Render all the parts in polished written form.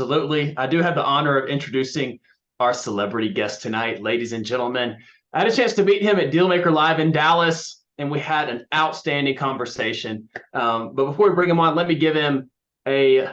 Absolutely. I do have the honor of introducing our celebrity guest tonight, ladies and gentlemen. I had a chance to meet him at Dealmaker Live in Dallas, and we had an outstanding conversation. But before we bring him on, let me give him an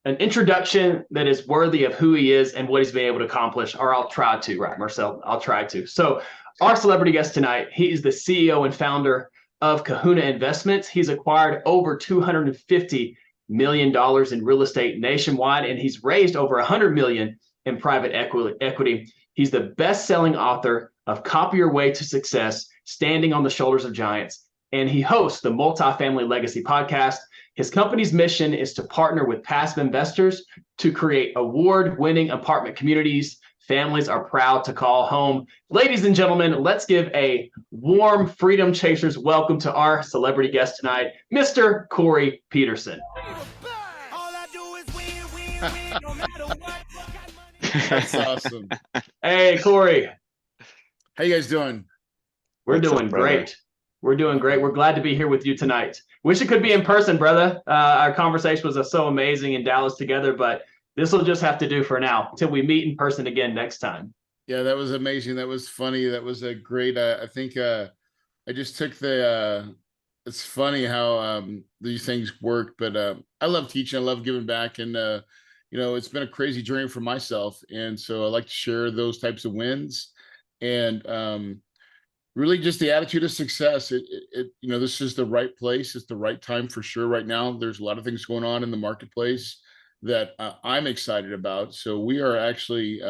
introduction that is worthy of who he is and what he's been able to accomplish, or I'll try to, right, Marcel? I'll try to. So our celebrity guest tonight, he is the CEO and founder of Kahuna Investments. He's acquired over $250 million in real estate nationwide, and he's raised over $100 million in private equity. He's the best-selling author of Copy Your Way to Success, Standing on the Shoulders of Giants, and he hosts the Multifamily Legacy podcast. His company's mission is to partner with passive investors to create award-winning apartment communities families are proud to call home. Ladies and gentlemen, let's give a warm Freedom Chasers welcome to our celebrity guest tonight, Mr. Corey Peterson. That's awesome. Hey, Corey. How you guys doing? We're doing great. We're doing great. We're glad to be here with you tonight. Wish it could be in person, brother. Our conversation was so amazing in Dallas together, but this will just have to do for now until we meet in person again next time. Yeah, that was amazing. That was funny. That was a great, I think I just took the, it's funny how these things work, but I love teaching. I love giving back. And, you know, it's been a crazy journey for myself. And so I like to share those types of wins and really just the attitude of success. You know, this is the right place. It's the right time for sure. Right now, there's a lot of things going on in the marketplace that I'm excited about. So we are actually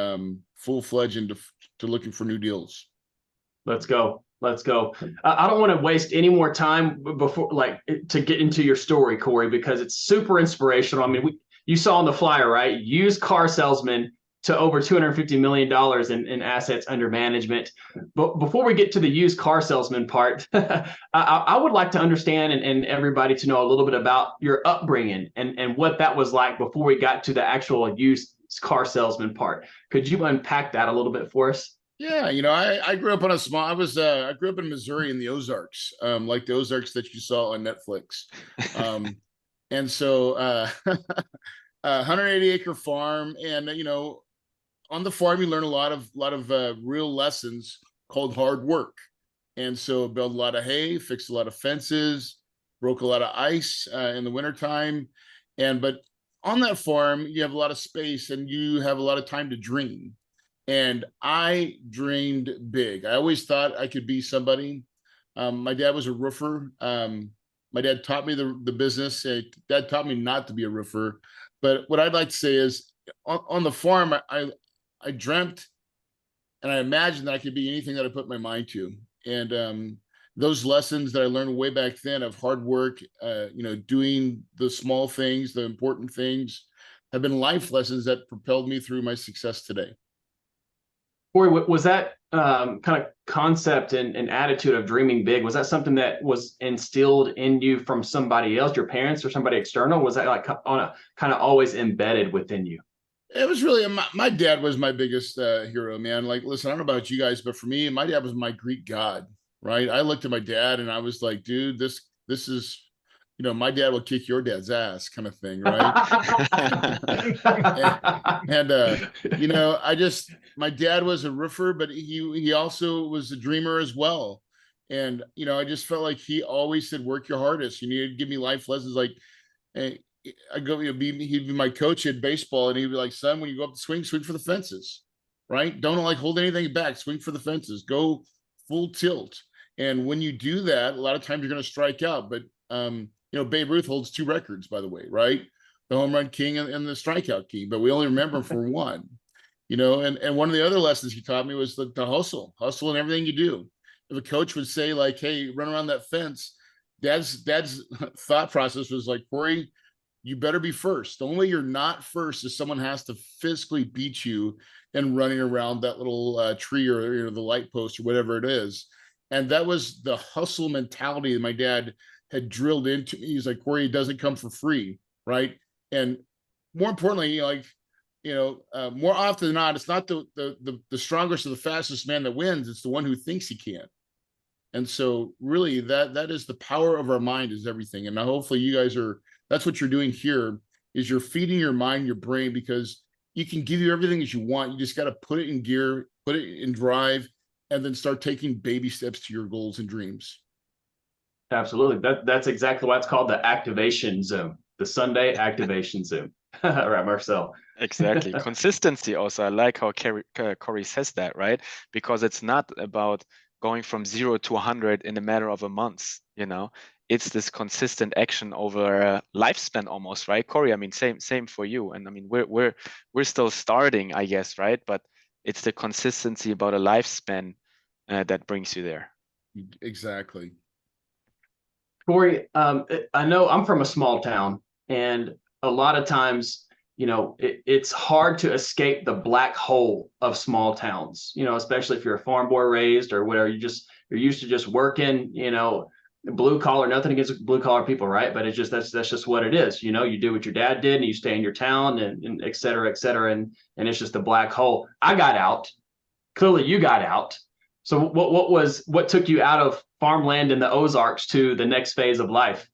full-fledged into looking for new deals. Let's go. Let's go. I don't want to waste any more time before, to get into your story, Corey, because it's super inspirational. I mean, you saw on the flyer, right? Used car salesman to over $250 million in assets under management. But before we get to the used car salesman part, I would like to understand and everybody to know a little bit about your upbringing and what that was like before we got to the actual used car salesman part. Could you unpack that a little bit for us? Yeah, you know, I grew up on I grew up in Missouri in the Ozarks, like the Ozarks that you saw on Netflix. And so 180-acre farm, and you know, on the farm, you learn a lot of real lessons called hard work. And so build a lot of hay, fixed a lot of fences, broke a lot of ice in the wintertime. But on that farm, you have a lot of space and you have a lot of time to dream. And I dreamed big. I always thought I could be somebody. My dad was a roofer. My dad taught me the business. Dad taught me not to be a roofer. But what I'd like to say is on the farm, I dreamt and I imagined that I could be anything that I put my mind to. And those lessons that I learned way back then of hard work, you know, doing the small things, the important things, have been life lessons that propelled me through my success today. Corey, was that kind of concept and attitude of dreaming big, was that something that was instilled in you from somebody else, your parents or somebody external? Was that like on a kind of always embedded within you? It was really, my dad was my biggest hero, man. Like, listen, I don't know about you guys, but for me, my dad was my Greek god, right? I looked at my dad and I was like, dude, this is, you know, my dad will kick your dad's ass kind of thing, right? and you know, my dad was a roofer, but he also was a dreamer as well. And, you know, I just felt like he always said, work your hardest. You need to give me life lessons. Like, hey, he'd be my coach at baseball, and he'd be like, son, when you go up to swing for the fences, right? Don't like hold anything back, swing for the fences, go full tilt. And when you do that, a lot of times you're going to strike out. But, you know, Babe Ruth holds 2 records, by the way, right? The home run king and the strikeout king, but we only remember him for one, you know? And one of the other lessons he taught me was the hustle in everything you do. If a coach would say like, hey, run around that fence, dad's thought process was like, Corey, you better be first. The only way you're not first is someone has to physically beat you and running around that little tree or, you know, the light post or whatever it is. And that was the hustle mentality that my dad had drilled into me. He's like, Corey, it doesn't come for free, right? And more importantly, like, you know, more often than not, it's not the strongest or the fastest man that wins. It's the one who thinks he can. And so really that is the power of our mind is everything. And now hopefully you guys that's what you're doing here is you're feeding your mind, your brain, because you can give you everything that you want. You just got to put it in gear, put it in drive, and then start taking baby steps to your goals and dreams. Absolutely. That's exactly why it's called the activation zone, the Sunday activation zone. Right, Marcel? Exactly. Consistency also. I like how Corey says that, right? Because it's not about going from 0 to 100 in a matter of a month, you know. It's this consistent action over a lifespan almost, right? Corey, I mean, same for you. And I mean, we're still starting, I guess, right? But it's the consistency about a lifespan that brings you there. Exactly. Corey, I know I'm from a small town, and a lot of times, you know, it's hard to escape the black hole of small towns, you know, especially if you're a farm boy raised or whatever. You're used to just working, you know, blue collar, nothing against blue collar people, right? But it's just, that's just what it is. You know, you do what your dad did and you stay in your town and et cetera, et cetera. And it's just a black hole. I got out. Clearly you got out. So what took you out of farmland in the Ozarks to the next phase of life?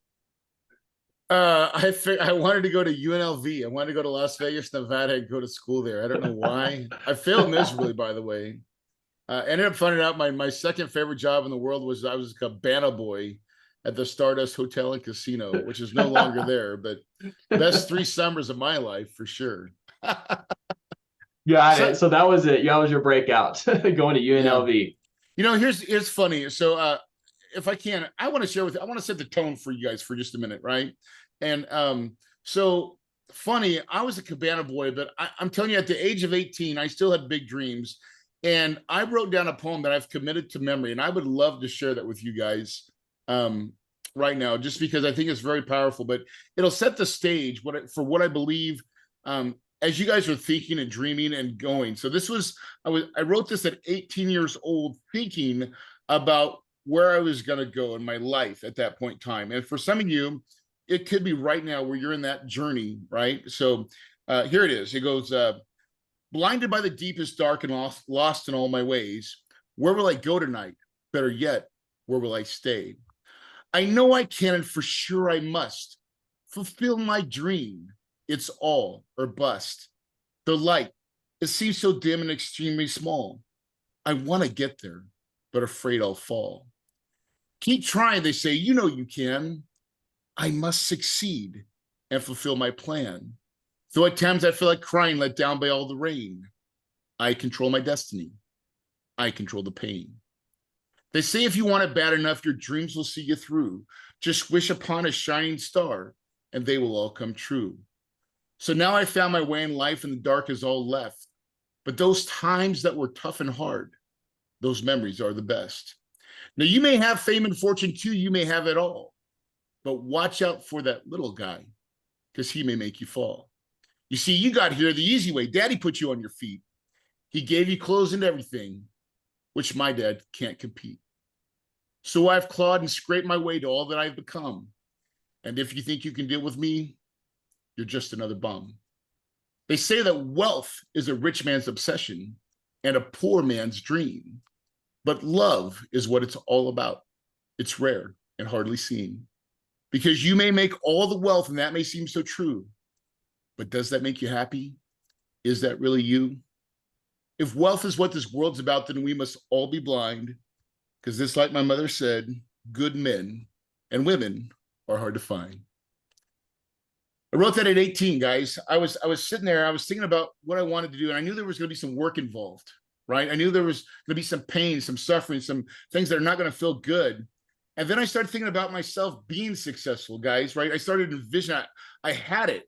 I wanted to go to UNLV. I wanted to go to Las Vegas, Nevada, and go to school there. I don't know why. I failed miserably, by the way. Ended up finding out my second favorite job in the world was I was a cabana boy at the Stardust Hotel and Casino, which is no longer there, but best 3 summers of my life for sure. Yeah, so that was it. That was your breakout, going to UNLV. Yeah. You know, here's funny. So if I can, I want to share with you, I want to set the tone for you guys for just a minute, right? And so funny, I was a cabana boy, but I'm telling you, at the age of 18, I still had big dreams. And I wrote down a poem that I've committed to memory, and I would love to share that with you guys right now, just because I think it's very powerful, but it'll set the stage for what I believe as you guys are thinking and dreaming and going. So this was, I wrote this at 18 years old, thinking about where I was going to go in my life at that point in time. And for some of you, it could be right now where you're in that journey, right? So here it is. It goes, blinded by the deepest dark and lost in all my ways. Where will I go tonight? Better yet, where will I stay? I know I can, and for sure I must fulfill my dream. It's all or bust. The light, it seems so dim and extremely small. I want to get there, but afraid I'll fall. Keep trying, they say, you know you can. I must succeed and fulfill my plan. Though at times I feel like crying, let down by all the rain. I control my destiny. I control the pain. They say if you want it bad enough, your dreams will see you through. Just wish upon a shining star and they will all come true. So now I found my way in life and the dark is all left. But those times that were tough and hard, those memories are the best. Now you may have fame and fortune too, you may have it all. But watch out for that little guy, because he may make you fall. You see, you got here the easy way. Daddy put you on your feet. He gave you clothes and everything, which my dad can't compete. So I've clawed and scraped my way to all that I've become. And if you think you can deal with me, you're just another bum. They say that wealth is a rich man's obsession and a poor man's dream. But love is what it's all about. It's rare and hardly seen. Because you may make all the wealth, and that may seem so true. But does that make you happy? Is that really you? If wealth is what this world's about, then we must all be blind. Because just like my mother said, good men and women are hard to find. I wrote that at 18, guys. I was sitting there, I was thinking about what I wanted to do, and I knew there was going to be some work involved, right? I knew there was going to be some pain, some suffering, some things that are not going to feel good. And then I started thinking about myself being successful, guys, right? I started to envision, I had it,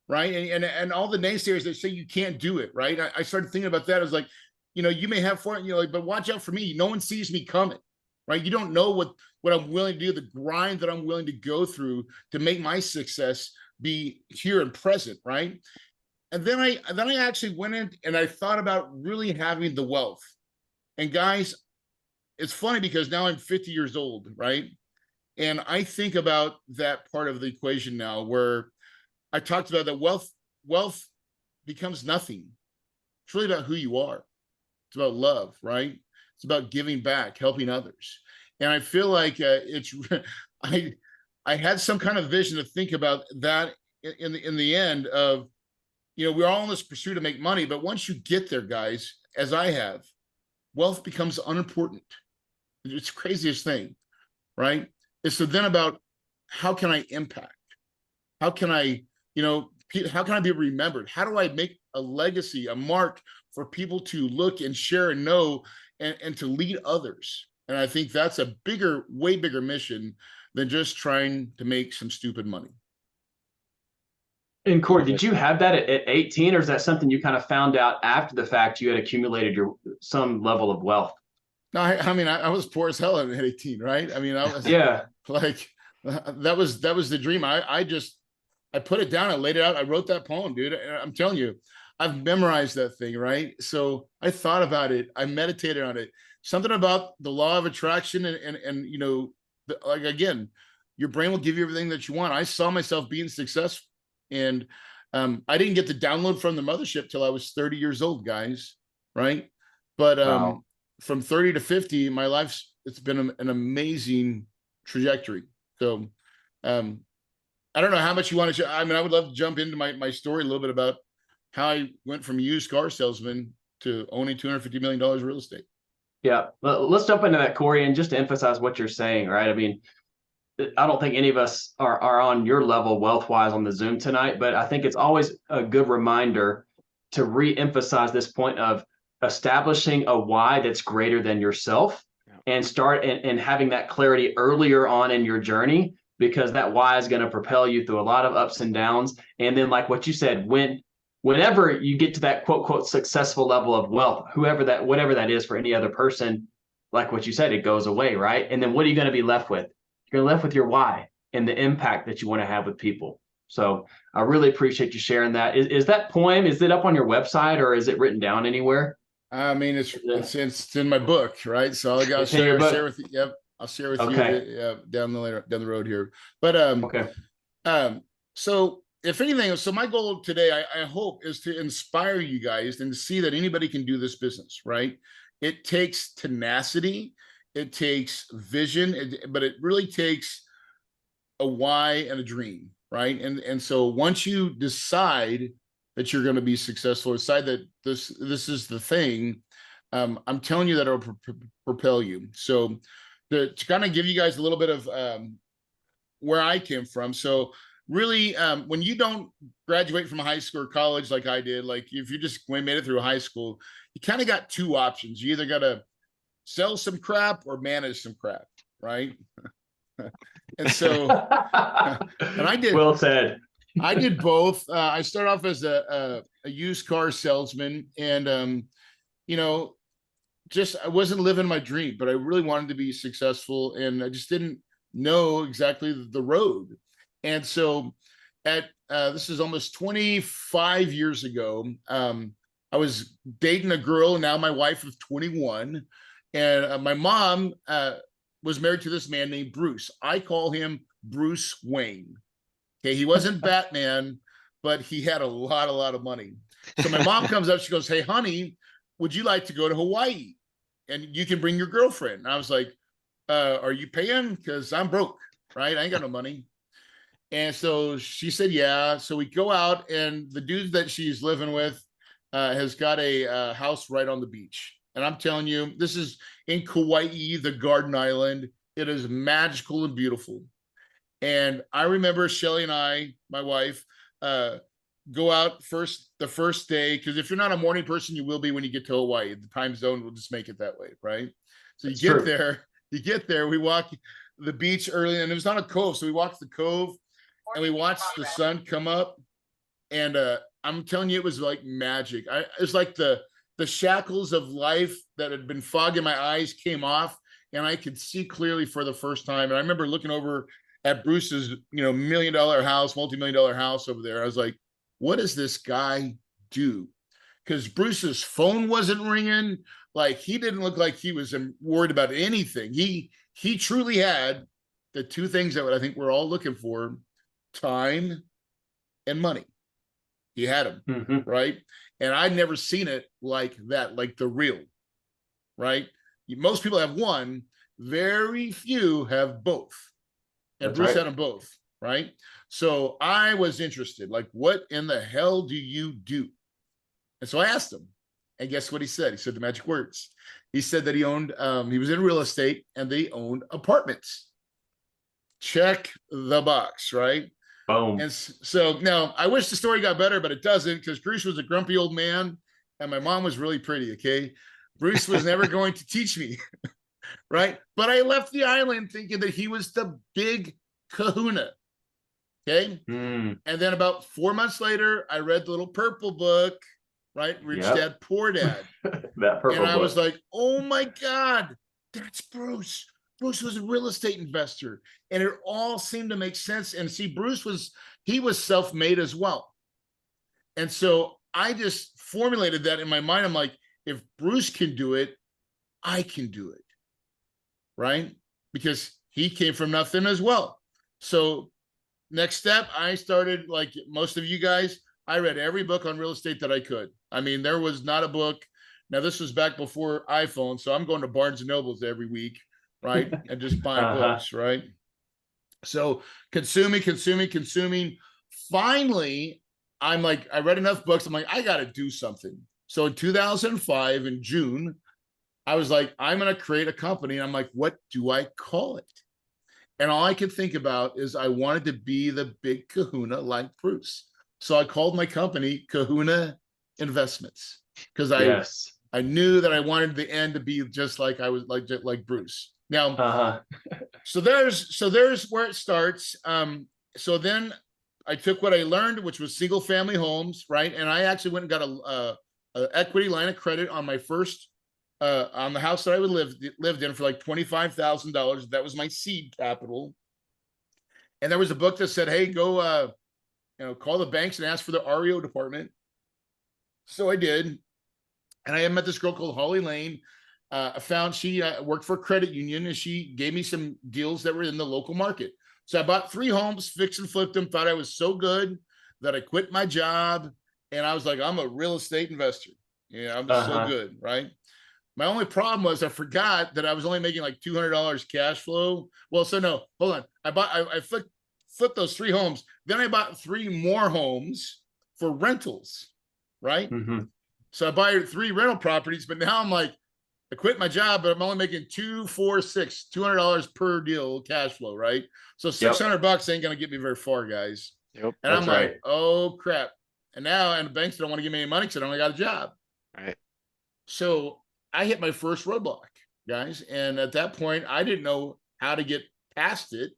right? And all the naysayers that say you can't do it, right? I started thinking about that. I was like, you know, you may have fun, you know, but watch out for me. No one sees me coming, right? You don't know what I'm willing to do, the grind that I'm willing to go through to make my success be here and present, right? And then I actually went in and I thought about really having the wealth. And guys, it's funny because now I'm 50 years old, right? And I think about that part of the equation now where I talked about that wealth becomes nothing. It's really about who you are. It's about love, right? It's about giving back, helping others. And I feel like I had some kind of vision to think about that in the end of, we're all in this pursuit to make money, but once you get there, guys, as I have, wealth becomes unimportant. It's the craziest thing, right? It's then about how can I impact? How can I, how can I be remembered? How do I make a legacy, a mark for people to look and share and know and to lead others? And I think that's a bigger, way bigger mission than just trying to make some stupid money. And Corey, did you have that at 18, or is that something you kind of found out after the fact you had accumulated some level of wealth? No, I mean, I was poor as hell at 18, right? I mean, I was like, that was the dream. I put it down, I laid it out, I wrote that poem, dude. I'm telling you, I've memorized that thing, right? So I thought about it, I meditated on it. Something about the law of attraction and like, again, your brain will give you everything that you want. I saw myself being successful. And I didn't get the download from the mothership till I was 30 years old, guys, right? But Wow. From 30 to 50, my life's, it's been an amazing trajectory. So I don't know how much you want to share. I mean, I would love to jump into my story a little bit about how I went from used car salesman to owning $250 million real estate. Yeah, let's jump into that, Corey, and just to emphasize what you're saying, right? I mean, I don't think any of us are on your level wealth-wise on the Zoom tonight, but I think it's always a good reminder to re-emphasize this point of establishing a why that's greater than yourself, and start and having that clarity earlier on in your journey, because that why is going to propel you through a lot of ups and downs. And then, like what you said, whenever you get to that quote, quote, successful level of wealth, whatever that is for any other person, like what you said, it goes away, right? And then what are you going to be left with? You're left with your why and the impact that you want to have with people. So I really appreciate you sharing that. Is that poem, is it up on your website or is it written down anywhere? I mean, it's in my book, right? So I'll share with you. Yep, I'll share with you down the road here. But so if anything, so my goal today, I hope, is to inspire you guys and to see that anybody can do this business, right? It takes tenacity, it takes vision, but it really takes a why and a dream, right? And so once you decide that you're going to be successful, decide that this is the thing, I'm telling you that it'll propel you. So to kind of give you guys a little bit of where I came from. So really, when you don't graduate from high school or college like I did, like if you just made it through high school, you kind of got two options. You either got to sell some crap or manage some crap, right? And so, and I did. Well said. I did both. I started off as a used car salesman, and just I wasn't living my dream, but I really wanted to be successful, and I just didn't know exactly the road. And so, this is almost 25 years ago. I was dating a girl, now my wife of 21, and my mom was married to this man named Bruce. I call him Bruce Wayne. Okay, he wasn't Batman, but he had a lot of money. So my mom comes up, she goes, "Hey, honey, would you like to go to Hawaii? And you can bring your girlfriend." And I was like, "Are you paying? Because I'm broke, right? I ain't got no money." And so she said, "Yeah." So we go out, and the dude that she's living with has got a house right on the beach. And I'm telling you, this is in Kauai, the Garden Island. It is magical and beautiful. And I remember Shelly and I, my wife, go out the first day, because if you're not a morning person, you will be when you get to Hawaii. The time zone will just make it that way, right? So you get there, we walk the beach early, and it was on a cove. So we walked the cove and we watched the sun come up. And I'm telling you, it was like magic. It's like the shackles of life that had been fogging my eyes came off, and I could see clearly for the first time. And I remember looking over at Bruce's, $1 million house, multi-million-dollar house over there. I was like, what does this guy do? Because Bruce's phone wasn't ringing. Like, he didn't look like he was worried about anything. He truly had the two things that I think we're all looking for: time and money. He had them, right? And I'd never seen it like that, like the real, right? Most people have one, very few have both. And Bruce had them both. right? So I was interested, like, what in the hell do you do? And so I asked him, and guess what he said? He said the magic words. He said that he owned, he was in real estate and they owned apartments. Check the box, right? Boom. And so now I wish the story got better, but it doesn't, because Bruce was a grumpy old man and my mom was really pretty. Okay. Bruce was never going to teach me. Right. But I left the island thinking that he was the big kahuna. Okay. Mm. And then about 4 months later, I read the little purple book, right? Rich Yep. Dad, Poor Dad. That purple And I book. was like, oh my God, that's Bruce. Bruce was a real estate investor. And it all seemed to make sense. And see, he was self-made as well. And so I just formulated that in my mind. I'm like, if Bruce can do it, I can do it. Right? Because he came from nothing as well. So next step, I started, like most of you guys, I read every book on real estate that I could. I mean, there was not a book. Now, this was back before iPhone, so I'm going to Barnes & Nobles every week, right? And just buying books, right? So consuming. Finally, I'm like, I read enough books. I'm like, I got to do something. So in 2005, in June, I was like, I'm going to create a company. And I'm like, what do I call it? And all I could think about is I wanted to be the big kahuna like Bruce. So I called my company Kahuna Investments, because I knew that I wanted the end to be just like I was like Bruce. Now, so there's where it starts. So then I took what I learned, which was single family homes, right? And I actually went and got a equity line of credit on my first on the house that I lived in for like $25,000. That was my seed capital. And there was a book that said, hey, go call the banks and ask for the REO department. So I did. And I met this girl called Holly Lane. I found she worked for a credit union, and she gave me some deals that were in the local market. So I bought 3 homes, fixed and flipped them, thought I was so good that I quit my job. And I was like, I'm a real estate investor. Yeah, I'm just so good, right? My only problem was I forgot that I was only making like $200 cash flow. Well, so no, hold on. I flipped those 3 homes. Then I bought 3 more homes for rentals, right? Mm-hmm. So I buy 3 rental properties, but now I'm like, I quit my job, but I'm only making $200 per deal cash flow, right? So $600 ain't gonna get me very far, guys. Yep. And I'm like, oh crap. And the banks don't want to give me any money because I only got a job. Right. So I hit my first roadblock, guys. And at that point, I didn't know how to get past it.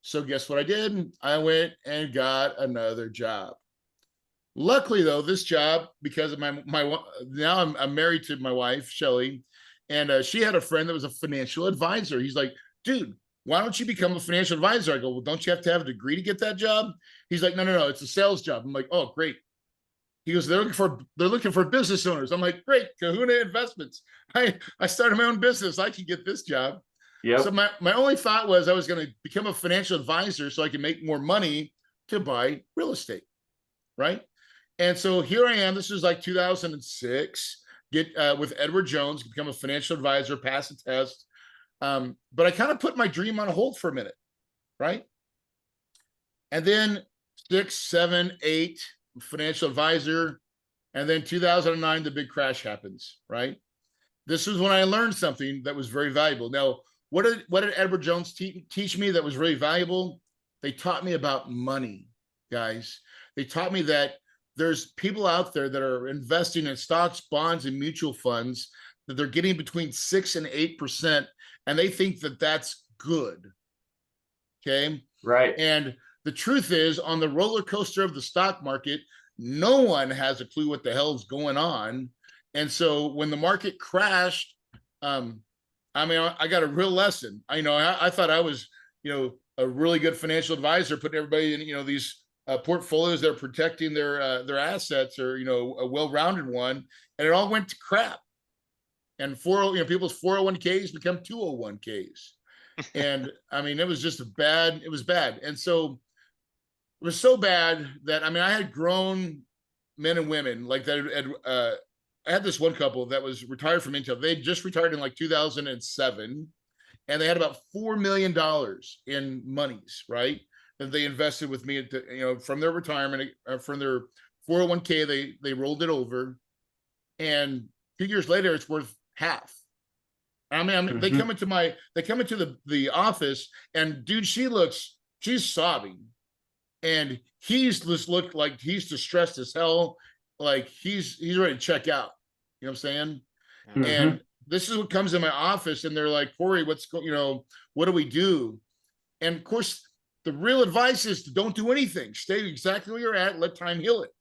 So guess what I did? I went and got another job. Luckily, though, this job, because of my now I'm married to my wife, Shelly, and she had a friend that was a financial advisor. He's like, dude, why don't you become a financial advisor? I go, well, don't you have to have a degree to get that job? He's like, no, it's a sales job. I'm like, oh, great. He goes, they're looking for business owners. I'm like, great, Kahuna Investments. I started my own business. I can get this job. Yep. So my only thought was I was going to become a financial advisor so I can make more money to buy real estate, right? And so here I am. This is like 2006. Get with Edward Jones, become a financial advisor, pass the test. But I kind of put my dream on hold for a minute, right? And then 6, 7, 8, financial advisor. And then 2009, the big crash happens, right? This was when I learned something that was very valuable. Now, what did Edward Jones teach me that was really valuable? They taught me about money, guys. They taught me that there's people out there that are investing in stocks, bonds, and mutual funds that they're getting between 6 and 8%, and they think that that's good. Okay. Right. And the truth is, on the roller coaster of the stock market, no one has a clue what the hell's going on. And so when the market crashed, I got a real lesson. I thought I was, a really good financial advisor, putting everybody in, these portfolios that are protecting their assets, or a well-rounded one, and it all went to crap. And people's 401ks become 201ks, and it was just bad. It was bad, and so it was so bad that I had grown men and women like that. I had this one couple that was retired from Intel. They just retired in like 2007, and they had about $4 million in monies, right? that they invested with me, from their retirement, from their 401k, they rolled it over, and 2 years later, it's worth half. I mean, they come into the office, and dude, she's sobbing, and he's just looked like he's distressed as hell, like he's ready to check out. You know what I'm saying? And this is what comes in my office, and they're like, Corey, what do we do? And of course, the real advice is to don't do anything. Stay exactly where you're at. Let time heal it.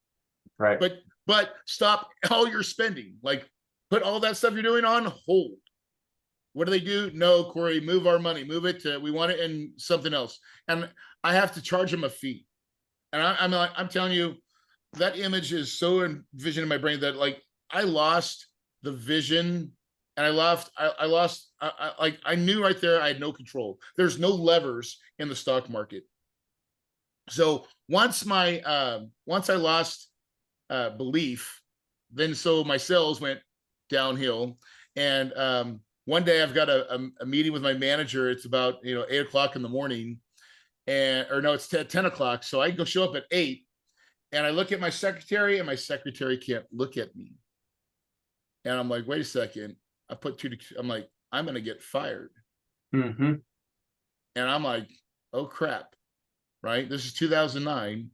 Right. But stop all your spending. Like, put all that stuff you're doing on hold. What do they do? No, Corey, move our money. Move it to, we want it in something else. And I have to charge them a fee. And I'm telling you, that image is so envisioned in my brain that, like, I lost the vision, and I knew right there I had no control. There's no levers in the stock market. So once I lost belief, then so my sales went downhill. And one day I've got a meeting with my manager. It's about 8 o'clock in the morning, it's 10 o'clock. So I go show up at 8, and I look at my secretary, and my secretary can't look at me. And I'm like, wait a second. I'm like, I'm going to get fired. And I'm like, oh crap. Right. This is 2009.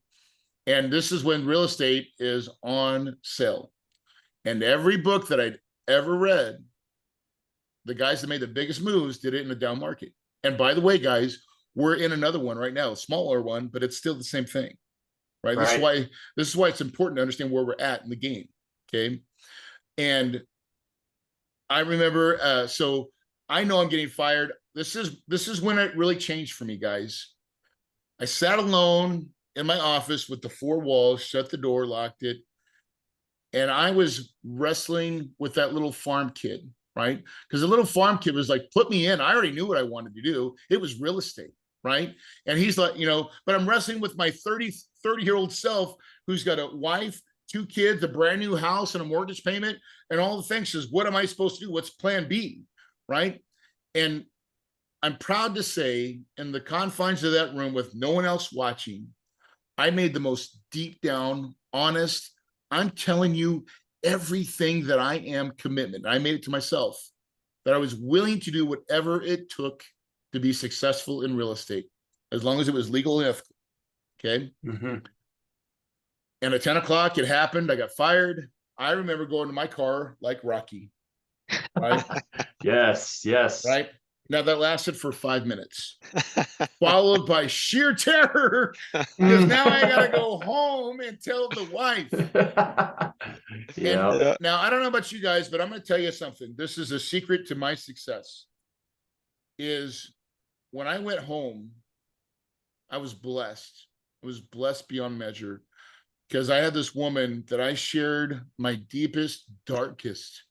And this is when real estate is on sale. And every book that I'd ever read, the guys that made the biggest moves did it in a down market. And by the way, guys, we're in another one right now, a smaller one, but it's still the same thing. Right. This is why it's important to understand where we're at in the game. Okay. And I remember, so I know I'm getting fired. This is when it really changed for me, guys. I sat alone in my office with the 4 walls, shut the door, locked it. And I was wrestling with that little farm kid, right? Because the little farm kid was like, put me in. I already knew what I wanted to do. It was real estate, right? And he's like, but I'm wrestling with my 30-year-old self, who's got a wife, 2 kids, a brand new house, and a mortgage payment, and all the things. Says, what am I supposed to do? What's plan B, right? And I'm proud to say, in the confines of that room with no one else watching, I made the most deep down, honest, I'm telling you everything that I am commitment. I made it to myself that I was willing to do whatever it took to be successful in real estate, as long as it was legal and ethical. Okay. And at 10 o'clock, it happened. I got fired. I remember going to my car like Rocky. Right? Yes. Right. Now that lasted for 5 minutes, followed by sheer terror, because now I got to go home and tell the wife. And now I don't know about you guys, but I'm going to tell you something. This is a secret to my success. Is when I went home, I was blessed. I was blessed beyond measure. Because I had this woman that I shared my deepest, darkest,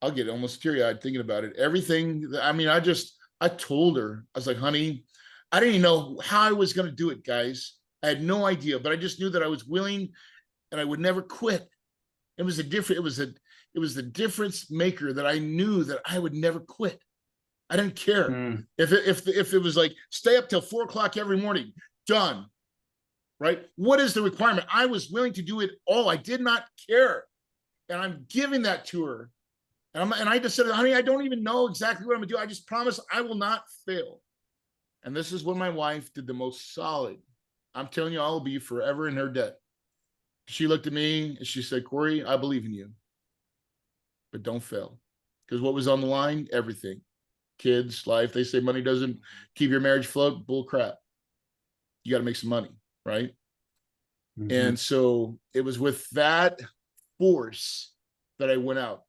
I'll get almost teary-eyed thinking about it. Everything, I told her, I was like, honey, I didn't even know how I was going to do it, guys. I had no idea, but I just knew that I was willing and I would never quit. It was the difference maker that I knew that I would never quit. I didn't care. If it was like, stay up till 4 o'clock every morning, done. Right? What is the requirement? I was willing to do it all. I did not care. And I'm giving that to her. And I just said, honey, I don't even know exactly what I'm going to do. I just promise I will not fail. And this is when my wife did the most solid. I'm telling you, I'll be forever in her debt. She looked at me and she said, Corey, I believe in you. But don't fail. Because what was on the line? Everything. Kids, life. They say money doesn't keep your marriage afloat. Bull crap. You got to make some money. Right. And so it was with that force that I went out.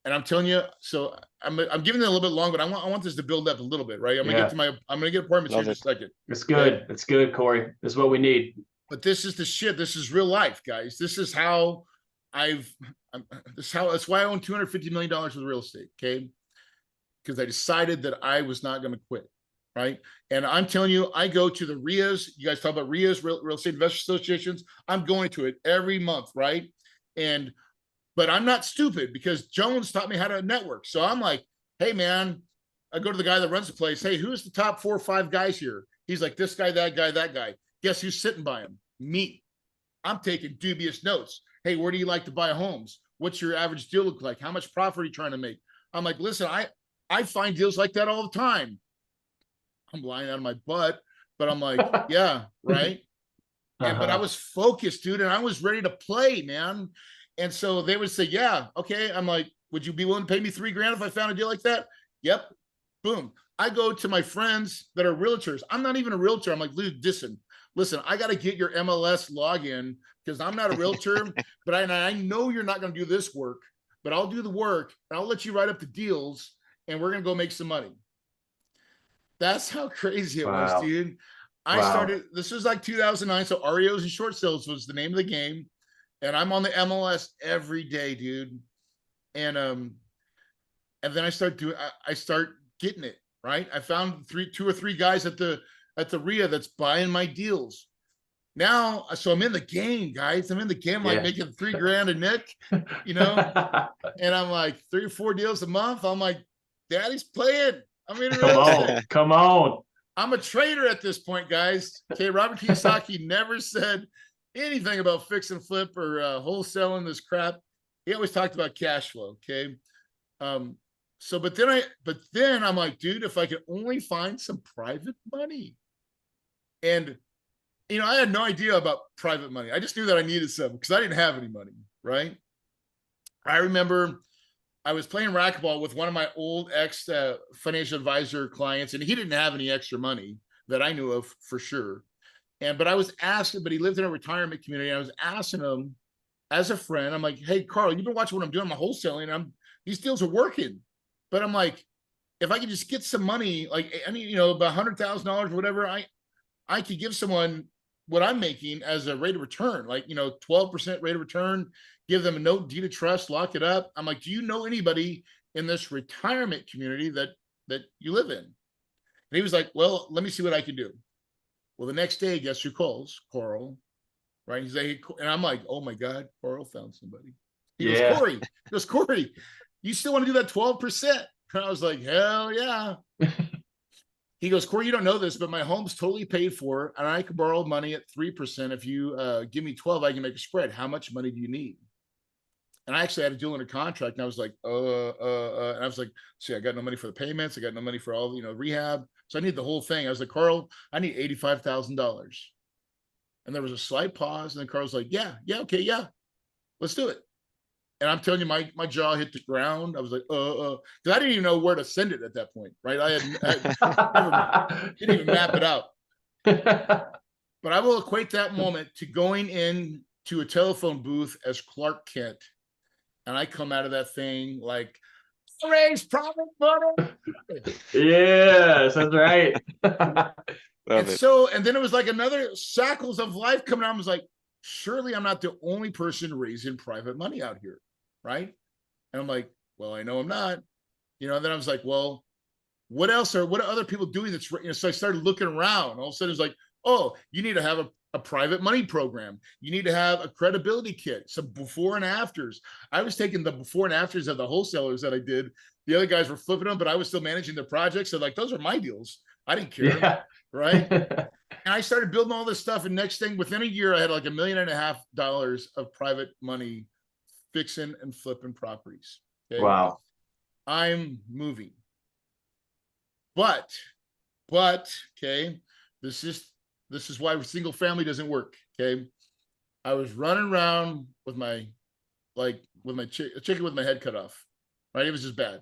And I'm telling you, so I'm giving it a little bit long, but I want this to build up a little bit, right? I'm gonna get appointments here in a second. It's good. Okay? It's good, Corey. This is what we need. But this is the shit. This is real life, guys. This is how that's why I own $250 million worth of real estate. Okay. Because I decided that I was not going to quit. Right. And I'm telling you, I go to the RIAs. You guys talk about RIAs, real estate investor associations. I'm going to it every month. Right. But I'm not stupid, because Jones taught me how to network. So I'm like, hey, man, I go to the guy that runs the place. Hey, who's the top 4 or 5 guys here? He's like, this guy, that guy, that guy. Guess who's sitting by him? Me. I'm taking dubious notes. Hey, where do you like to buy homes? What's your average deal look like? How much profit are you trying to make? I'm like, listen, I find deals like that all the time. I'm lying out of my butt, but I'm like, yeah, right. But I was focused, dude, and I was ready to play, man. And so they would say, yeah, okay. I'm like, would you be willing to pay me $3,000 if I found a deal like that? Yep. Boom. I go to my friends that are realtors. I'm not even a realtor. I'm like, listen, I got to get your MLS login because I'm not a realtor, but I know you're not going to do this work, but I'll do the work and I'll let you write up the deals and we're going to go make some money. That's how crazy it was, dude. I started, this was like 2009. So REOs and short sales was the name of the game. And I'm on the MLS every day, dude. And then I start getting it, right? I found two or three guys at the RIA that's buying my deals. Now, so I'm in the game, guys. I'm in the game, like making $3,000 a nick, you know, and I'm like 3 or 4 deals a month. I'm like, Daddy's playing. I'm in real estate. Come on. I'm a trader at this point, guys. Okay, Robert Kiyosaki never said anything about fix and flip or wholesaling this crap. He always talked about cash flow. Okay, but then I'm like, dude, if I could only find some private money, and I had no idea about private money. I just knew that I needed some because I didn't have any money. Right? I remember I was playing racquetball with one of my old ex financial advisor clients, and he didn't have any extra money that I knew of for sure. But I was asking, but he lived in a retirement community. And I was asking him as a friend, I'm like, hey, Carl, you've been watching what I'm doing. I'm wholesaling. And these deals are working. But I'm like, if I could just get some money, like, I mean, about $100,000 or whatever, I could give someone what I'm making as a rate of return, like, 12% rate of return, give them a note, deed of trust, lock it up. I'm like, do you know anybody in this retirement community that you live in? And he was like, well, let me see what I can do. Well, the next day, guess who calls? Coral, right? He's like, and I'm like, oh my God, Coral found somebody. He goes, Corey, you still want to do that 12%? And I was like, hell yeah. He goes, Corey, you don't know this, but my home's totally paid for, and I can borrow money at 3%. If you give me 12, I can make a spread. How much money do you need? And I actually had a deal under contract, and I was like, and I was like, see, I got no money for the payments. I got no money for all, rehab. So I need the whole thing. I was like, Carl, I need $85,000. And there was a slight pause, and then Carl's like, yeah, okay, yeah, let's do it. And I'm telling you, my jaw hit the ground. I was like, because I didn't even know where to send it at that point, right? I didn't even map it out. But I will equate that moment to going in to a telephone booth as Clark Kent, and I come out of that thing like, raise profit money. Yes, that's right. And then it was like another shackles of life coming out. I was like, surely I'm not the only person raising private money out here, right? And I'm like, well, I know I'm not, and then I was like, well, what are other people doing that's, so I started looking around. All of a sudden it's like, oh, you need to have a private money program. You need to have a credibility kit, some before and afters. I was taking the before and afters of the wholesalers that I did. The other guys were flipping them, but I was still managing their projects. So like, those are my deals. I didn't care. Right. And I started building all this stuff. And next thing, within a year, I had like $1.5 million of private money fixing and flipping properties. Okay? Wow. I'm moving. But okay, this is why single family doesn't work. Okay. I was running around with my chicken with my head cut off. Right. It was just bad.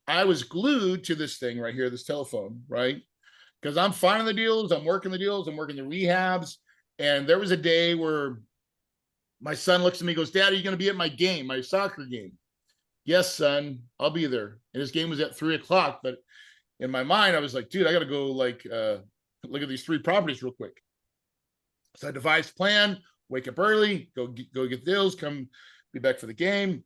I was glued to this thing right here, this telephone, right? Because I'm finding the deals, I'm working the deals, I'm working the rehabs. And there was a day where my son looks at me and goes, Dad, are you going to be at my game, my soccer game? Yes, son, I'll be there. And his game was at 3:00. But in my mind, I was like, dude, I got to go look at these 3 properties real quick. So I devised a plan, wake up early, go get deals, come be back for the game.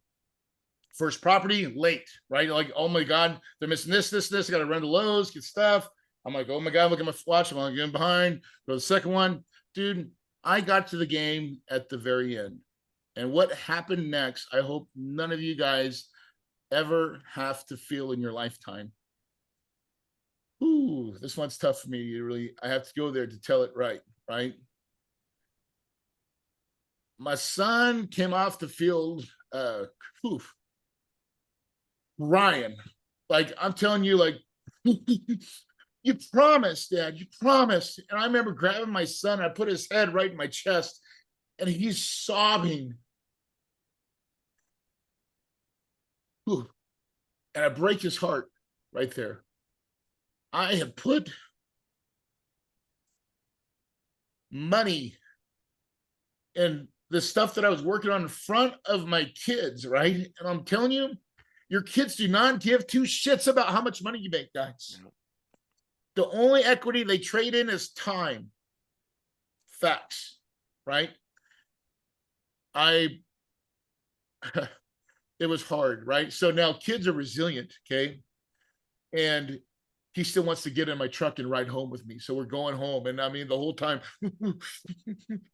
First property, late, right? Like, oh my God, they're missing this. I got to run to Lowe's, get stuff. I'm like, oh my God, look at my watch. I'm like, getting behind. Go to the second one. Dude, I got to the game at the very end. And what happened next, I hope none of you guys ever have to feel in your lifetime. Ooh, this one's tough for me. I have to go there to tell it right, right? My son came off the field, Ryan, like, I'm telling you, like, you promised, Dad, you promised. And I remember grabbing my son, I put his head right in my chest, and he's sobbing. Whew. And I break his heart right there. I have put money and the stuff that I was working on in front of my kids, right? And I'm telling you, your kids do not give two shits about how much money you make, guys. The only equity they trade in is time. Facts, right? It was hard, right? So now kids are resilient, okay? And he still wants to get in my truck and ride home with me. So we're going home. And I mean, the whole time,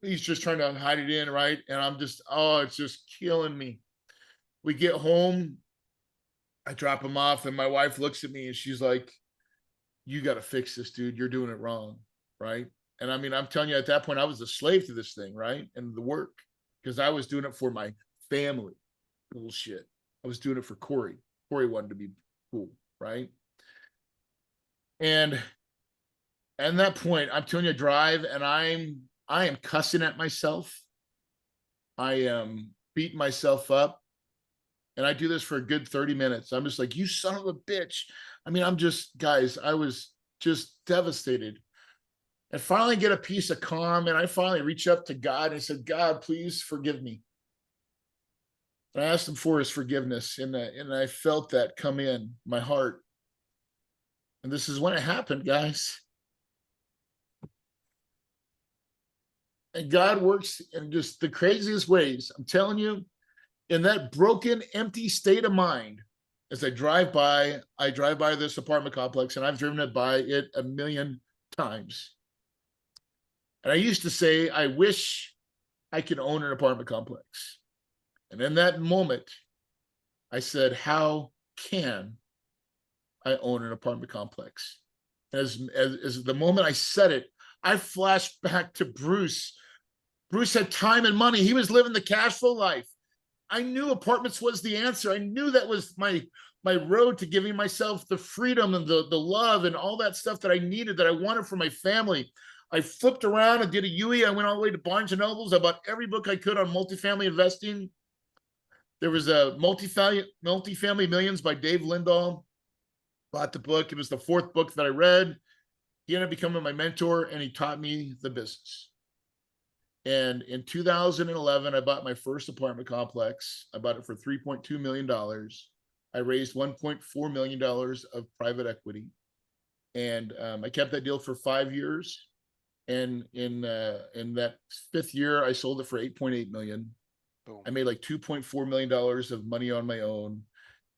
he's just trying to hide it in, right? And I'm just, oh, it's just killing me. We get home, I drop him off, and my wife looks at me and she's like, you got to fix this, dude. You're doing it wrong, right? And I mean, I'm telling you, at that point, I was a slave to this thing, right? And the work, because I was doing it for my family. Bullshit. I was doing it for Corey. Corey wanted to be cool, right? And at that point, I'm telling you, drive, and I am cussing at myself. I am beating myself up. And I do this for a good 30 minutes. I'm just like, you son of a bitch. I mean, I'm just, guys, I was just devastated. And finally get a piece of calm. And I finally reach up to God and I said, God, please forgive me. And I asked him for his forgiveness. And I felt that come in my heart. And this is when it happened, guys. And God works in just the craziest ways. I'm telling you, in that broken, empty state of mind, as I drive by this apartment complex, and I've driven it by it a million times. And I used to say, I wish I could own an apartment complex. And in that moment, I said, how can I own an apartment complex? As the moment I said it, I flashed back to Bruce. Bruce had time and money. He was living the cash flow life. I knew apartments was the answer. I knew that was my road to giving myself the freedom and the love and all that stuff that I needed, that I wanted for my family. I flipped around and did a UE. I went all the way to Barnes and Nobles. I bought every book I could on multifamily investing. There was a Multifamily Millions by Dave Lindahl. Bought the book. It was the fourth book that I read. He ended up becoming my mentor, and he taught me the business. And in 2011, I bought my first apartment complex. I bought it for $3.2 million. I raised $1.4 million of private equity. And I kept that deal for 5 years. And in that fifth year, I sold it for $8.8 million. Boom. I made like $2.4 million of money on my own.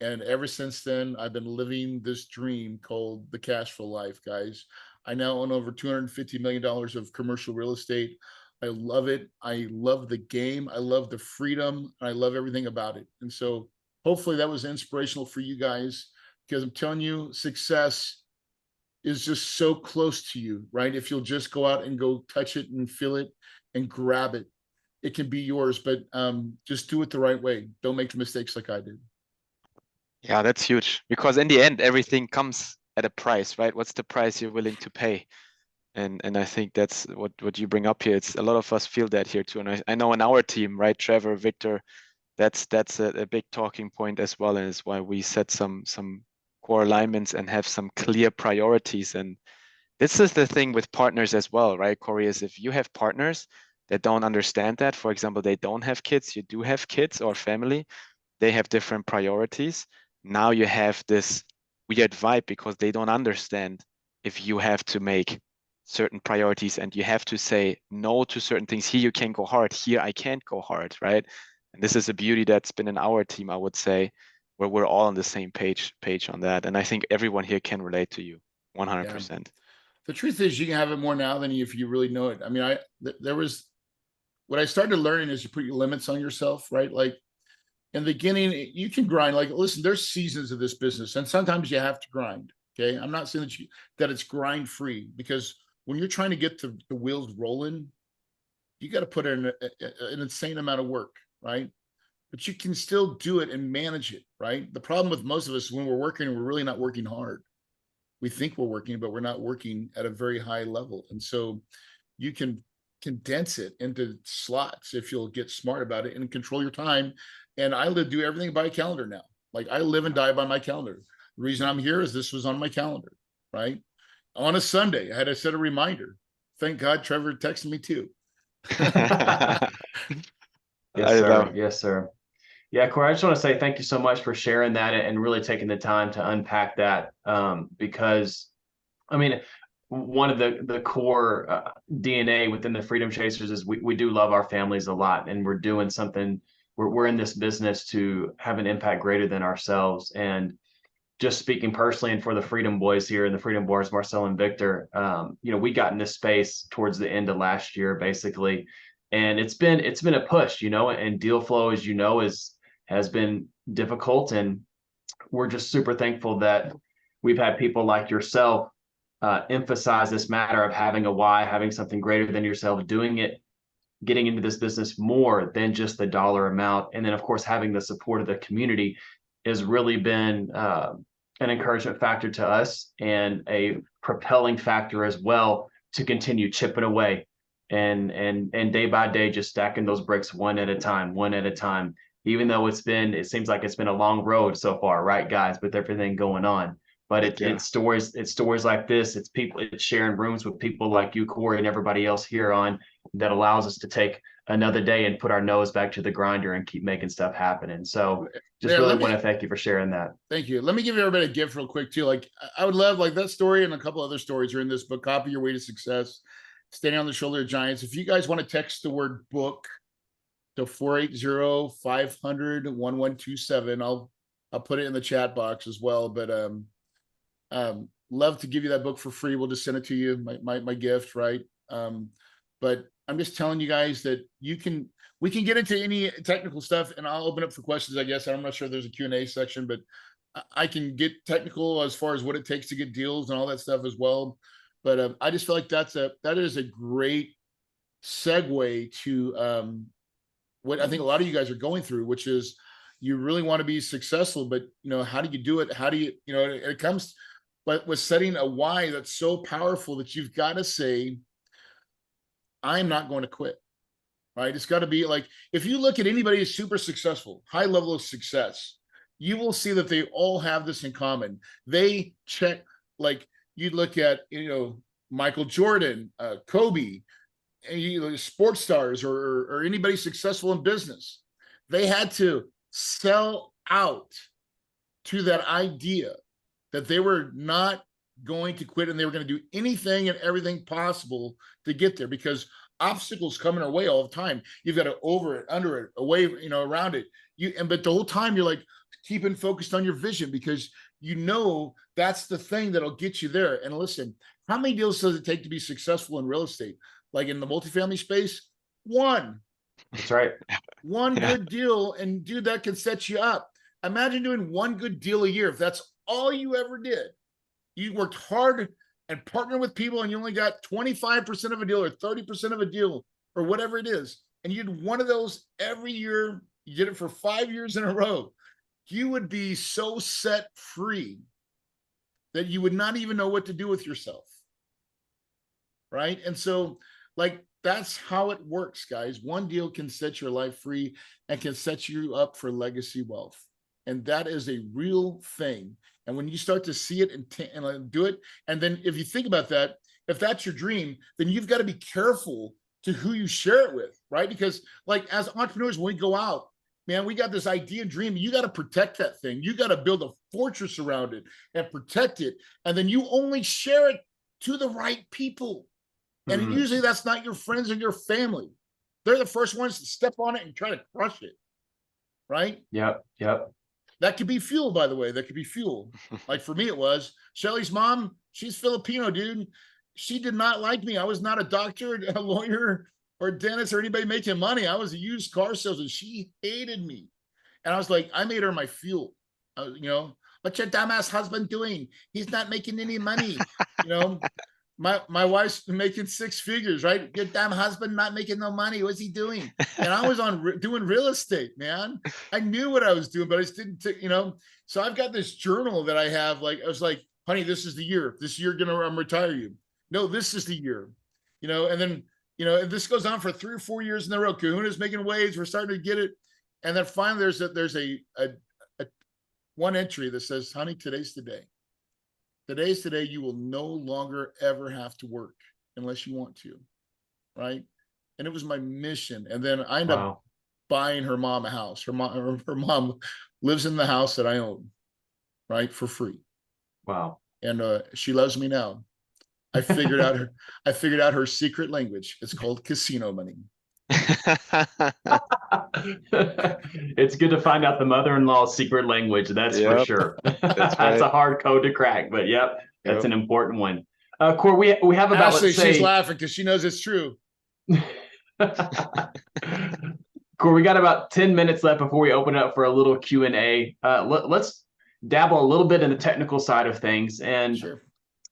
And ever since then, I've been living this dream called the cash flow life, guys. I now own over $250 million of commercial real estate. I love it. I love the game. I love the freedom. I love everything about it. And so hopefully that was inspirational for you guys, because I'm telling you, success is just so close to you, right? If you'll just go out and go touch it and feel it and grab it, it can be yours, but just do it the right way. Don't make the mistakes like I did. Yeah, that's huge, because in the end, everything comes at a price, right? What's the price you're willing to pay? And I think that's what you bring up here. It's a lot of us feel that here too. And I know in our team, right, Trevor, Victor, that's a big talking point as well. And it's why we set some core alignments and have some clear priorities. And this is the thing with partners as well, right, Corey, is if you have partners that don't understand that, for example, they don't have kids, you do have kids or family, they have different priorities. Now you have this weird vibe because they don't understand if you have to make certain priorities and you have to say no to certain things. Here you can go hard, here I can't go hard, right? And this is a beauty that's been in our team, I would say, where we're all on the same page on that. And I think everyone here can relate to you 100%. Yeah. The truth is, you can have it more now than if you really know it. I mean, what I started learning is you put your limits on yourself, right? Like in the beginning, you can grind. Like, listen, there's seasons of this business, and sometimes you have to grind. Okay. I'm not saying that it's grind free, because when you're trying to get the wheels rolling, you got to put in an insane amount of work, right? But you can still do it and manage it, right? The problem with most of us, when we're working, we're really not working hard. We think we're working, but we're not working at a very high level. And so you can condense it into slots if you'll get smart about it and control your time. And I do everything by calendar now. Like I live and die by my calendar. The reason I'm here is this was on my calendar, right? On a Sunday, I had to set a reminder. Thank God Trevor texted me too. Yes, sir. Yes, sir. Yeah, Corey, I just want to say thank you so much for sharing that and really taking the time to unpack that, because, I mean, one of the core DNA within the Freedom Chasers is we do love our families a lot, and we're doing something. We're in this business to have an impact greater than ourselves. And just speaking personally, and for the Freedom Boys here and the Freedom Boys, Marcel and Victor, we got in this space towards the end of last year, basically, and it's been a push, and deal flow, as has been difficult, and we're just super thankful that we've had people like yourself emphasize this matter of having a why, having something greater than yourself, doing it, getting into this business more than just the dollar amount, and then of course having the support of the community has really been an encouragement factor to us and a propelling factor as well to continue chipping away and day by day just stacking those bricks one at a time, even though it seems like it's been a long road so far, right, guys, with everything going on. But it's stories like this. It's people, it's sharing rooms with people like you, Corey, and everybody else here on that allows us to take another day and put our nose back to the grinder and keep making stuff happen. And so just really want to thank you for sharing that. Thank you. Let me give everybody a gift real quick too. Like I would love, like that story and a couple other stories are in this book, Copy Your Way to Success, Standing on the Shoulder of Giants. If you guys want to text the word book to 480-500-1127, I'll put it in the chat box as well. But love to give you that book for free. We'll just send it to you, my gift, right? But I'm just telling you guys that we can get into any technical stuff, and I'll open up for questions, I guess. I'm not sure there's a Q&A section, but I can get technical as far as what it takes to get deals and all that stuff as well. But I just feel like that is a great segue to what I think a lot of you guys are going through, which is you really want to be successful, but how do you do it? How do you, it comes, but with setting a why that's so powerful that you've got to say, I'm not going to quit, right? It's got to be like, if you look at anybody who's super successful, high level of success, you will see that they all have this in common. They check, like you look at, Michael Jordan, Kobe, sports stars, or anybody successful in business. They had to sell out to that idea that they were not going to quit and they were going to do anything and everything possible to get there, because obstacles come in our way all the time. You've got to over it, under it, away, around it. But the whole time you're like keeping focused on your vision, because that's the thing that'll get you there. And listen, how many deals does it take to be successful in real estate? Like in the multifamily space, one. That's right. One good deal, and dude, that can set you up. Imagine doing one good deal a year. If that's all you ever did, you worked hard and partnered with people, and you only got 25% of a deal or 30% of a deal or whatever it is, and you did one of those every year, you did it for 5 years in a row, you would be so set free that you would not even know what to do with yourself, right? And so, like, that's how it works, guys. One deal can set your life free and can set you up for legacy wealth. And that is a real thing. And when you start to see it and do it, and then if you think about that, if that's your dream, then you've got to be careful to who you share it with, right? Because like as entrepreneurs, when we go out, man, we got this idea and dream. You got to protect that thing. You got to build a fortress around it and protect it. And then you only share it to the right people. And usually that's not your friends and your family. They're the first ones to step on it and try to crush it, right? Yep. That could be fuel, by the way. That could be fuel. Like for me, it was. Shelly's mom, she's Filipino, dude. She did not like me. I was not a doctor, a lawyer, or a dentist, or anybody making money. I was a used car salesman. She hated me. And I was like, I made her my fuel. What's your dumbass husband doing? He's not making any money. You know, my wife's making 6 figures, right? Your damn husband not making no money. What's he doing? And I was doing real estate, man. I knew what I was doing, but I just didn't, so I've got this journal that I have. Like, I was like, honey, this is the year. This year, I'm retire you. No, this is the year, and then, and this goes on for 3 or 4 years in a row. Kahuna's making waves. We're starting to get it. And then finally there's a one entry that says, honey, today's the day. Today's today. You will no longer ever have to work unless you want to. Right. And it was my mission. And then I ended up buying her mom a house. Her mom lives in the house that I own, right, for free. Wow. And she loves me now. I figured out her secret language. It's called casino money. It's good to find out the mother-in-law's secret language. That's for sure. That's a hard code to crack, but that's an important one. Corey, we have about, Ashley, let's say, she's laughing because she knows it's true. Corey, we got about 10 minutes left before we open it up for a little Q&A. Let's dabble a little bit in the technical side of things, and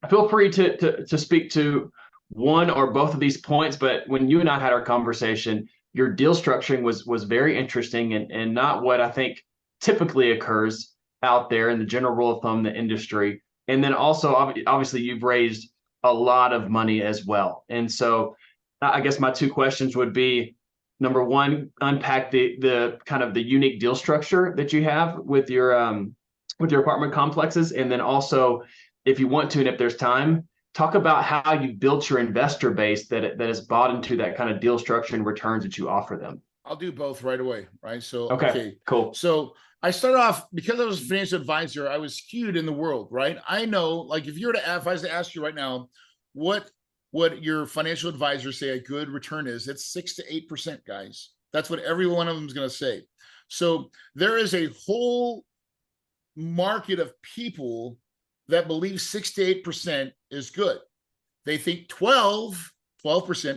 feel free to speak to one or both of these points. But when you and I had our conversation, your deal structuring was very interesting and not what I think typically occurs out there in the general rule of thumb in the industry. And then also, obviously, you've raised a lot of money as well. And so I guess my 2 questions would be, number one, unpack the kind of the unique deal structure that you have with your apartment complexes. And then also, if you want to, and if there's time, talk about how you built your investor base that has bought into that kind of deal structure and returns that you offer them. I'll do both right away, right? So, okay, cool. So I started off, because I was a financial advisor, I was skewed in the world, right? I know, like, if you were to if I was to ask you right now, what your financial advisors say a good return is, it's 6 to 8%, guys. That's what every one of them is going to say. So there is a whole market of people that believe 6 to 8% is good. They think 12%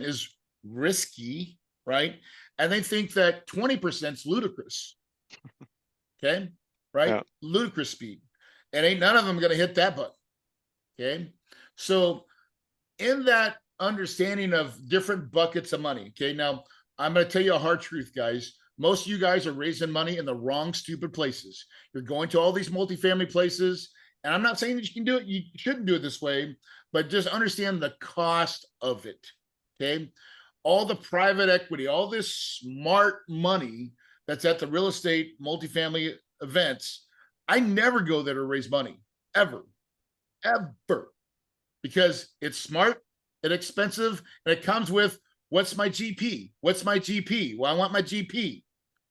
is risky, right? And they think that 20% is ludicrous. Okay, right? Yeah. Ludicrous speed. And ain't none of them going to hit that button. Okay, so in that understanding of different buckets of money, okay, now I'm going to tell you a hard truth, guys. Most of you guys are raising money in the wrong, stupid places. You're going to all these multifamily places, and I'm not saying that you can do it, you shouldn't do it this way, but just understand the cost of it. Okay, all the private equity, all this smart money that's at the real estate multifamily events, I never go there to raise money, ever, because it's smart, it's expensive, and it comes with, what's my GP? What's my GP? Well, I want my GP.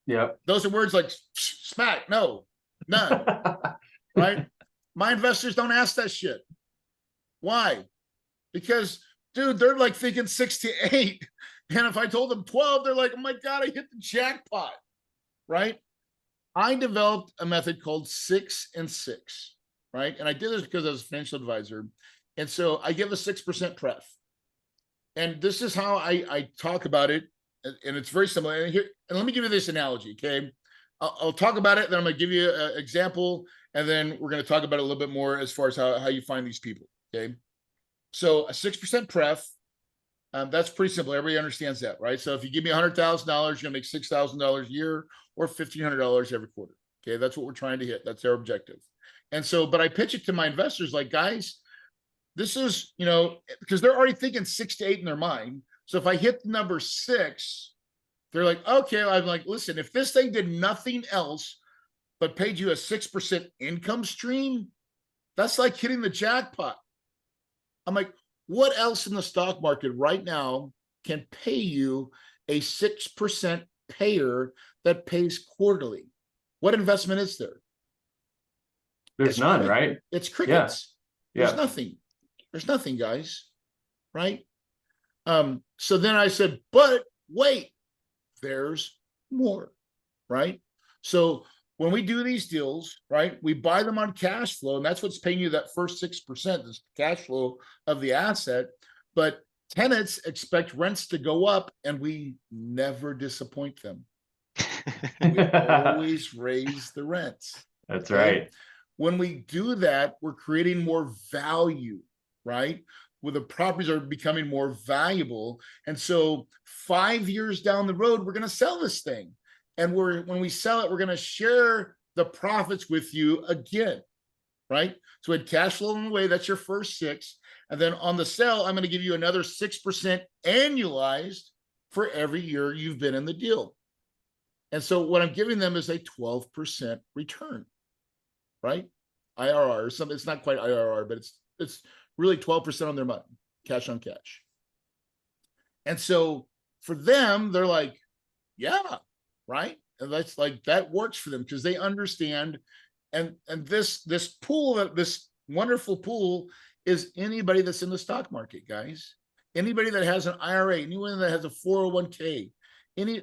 Yeah. Those are words like smack, no, none, right? My investors don't ask that shit. Why? Because, dude, they're like thinking 6 to 8. And if I told them 12, they're like, oh my God, I hit the jackpot, right? I developed a method called 6 and 6, right? And I did this because I was a financial advisor. And so I give a 6% pref. And this is how I talk about it. And it's very similar. And let me give you this analogy, okay? I'll talk about it, then I'm going to give you an example, and then we're going to talk about it a little bit more as far as how you find these people, okay? So a 6% pref, that's pretty simple. Everybody understands that, right? So if you give me $100,000, you're going to make $6,000 a year or $1,500 every quarter, okay? That's what we're trying to hit. That's our objective. And so, but I pitch it to my investors like, guys, this is, because they're already thinking 6 to 8 in their mind. So if I hit the number 6, they're like, okay, I'm like, listen, if this thing did nothing else but paid you a 6% income stream, that's like hitting the jackpot. I'm like, what else in the stock market right now can pay you a 6% payer that pays quarterly? What investment is there? There's none, right? It's crickets. Yeah. There's nothing. There's nothing, guys. Right? So then I said, but wait, there's more, right? So when we do these deals, right, we buy them on cash flow, and that's what's paying you that first 6%, this cash flow of the asset. But tenants expect rents to go up, and we never disappoint them. We always raise the rents. That's right. When we do that, we're creating more value, right? Where the properties are becoming more valuable. And so 5 years down the road, we're going to sell this thing. And when we sell it, we're going to share the profits with you again, right? So we had cash flow on the way. That's your first 6. And then on the sell, I'm going to give you another 6% annualized for every year you've been in the deal. And so what I'm giving them is a 12% return, right? IRR or something. It's not quite IRR, but it's really 12% on their money, cash on cash. And so for them, they're like, yeah, right? And that's like, that works for them because they understand. And this pool, this wonderful pool is anybody that's in the stock market, guys. Anybody that has an IRA, anyone that has a 401k,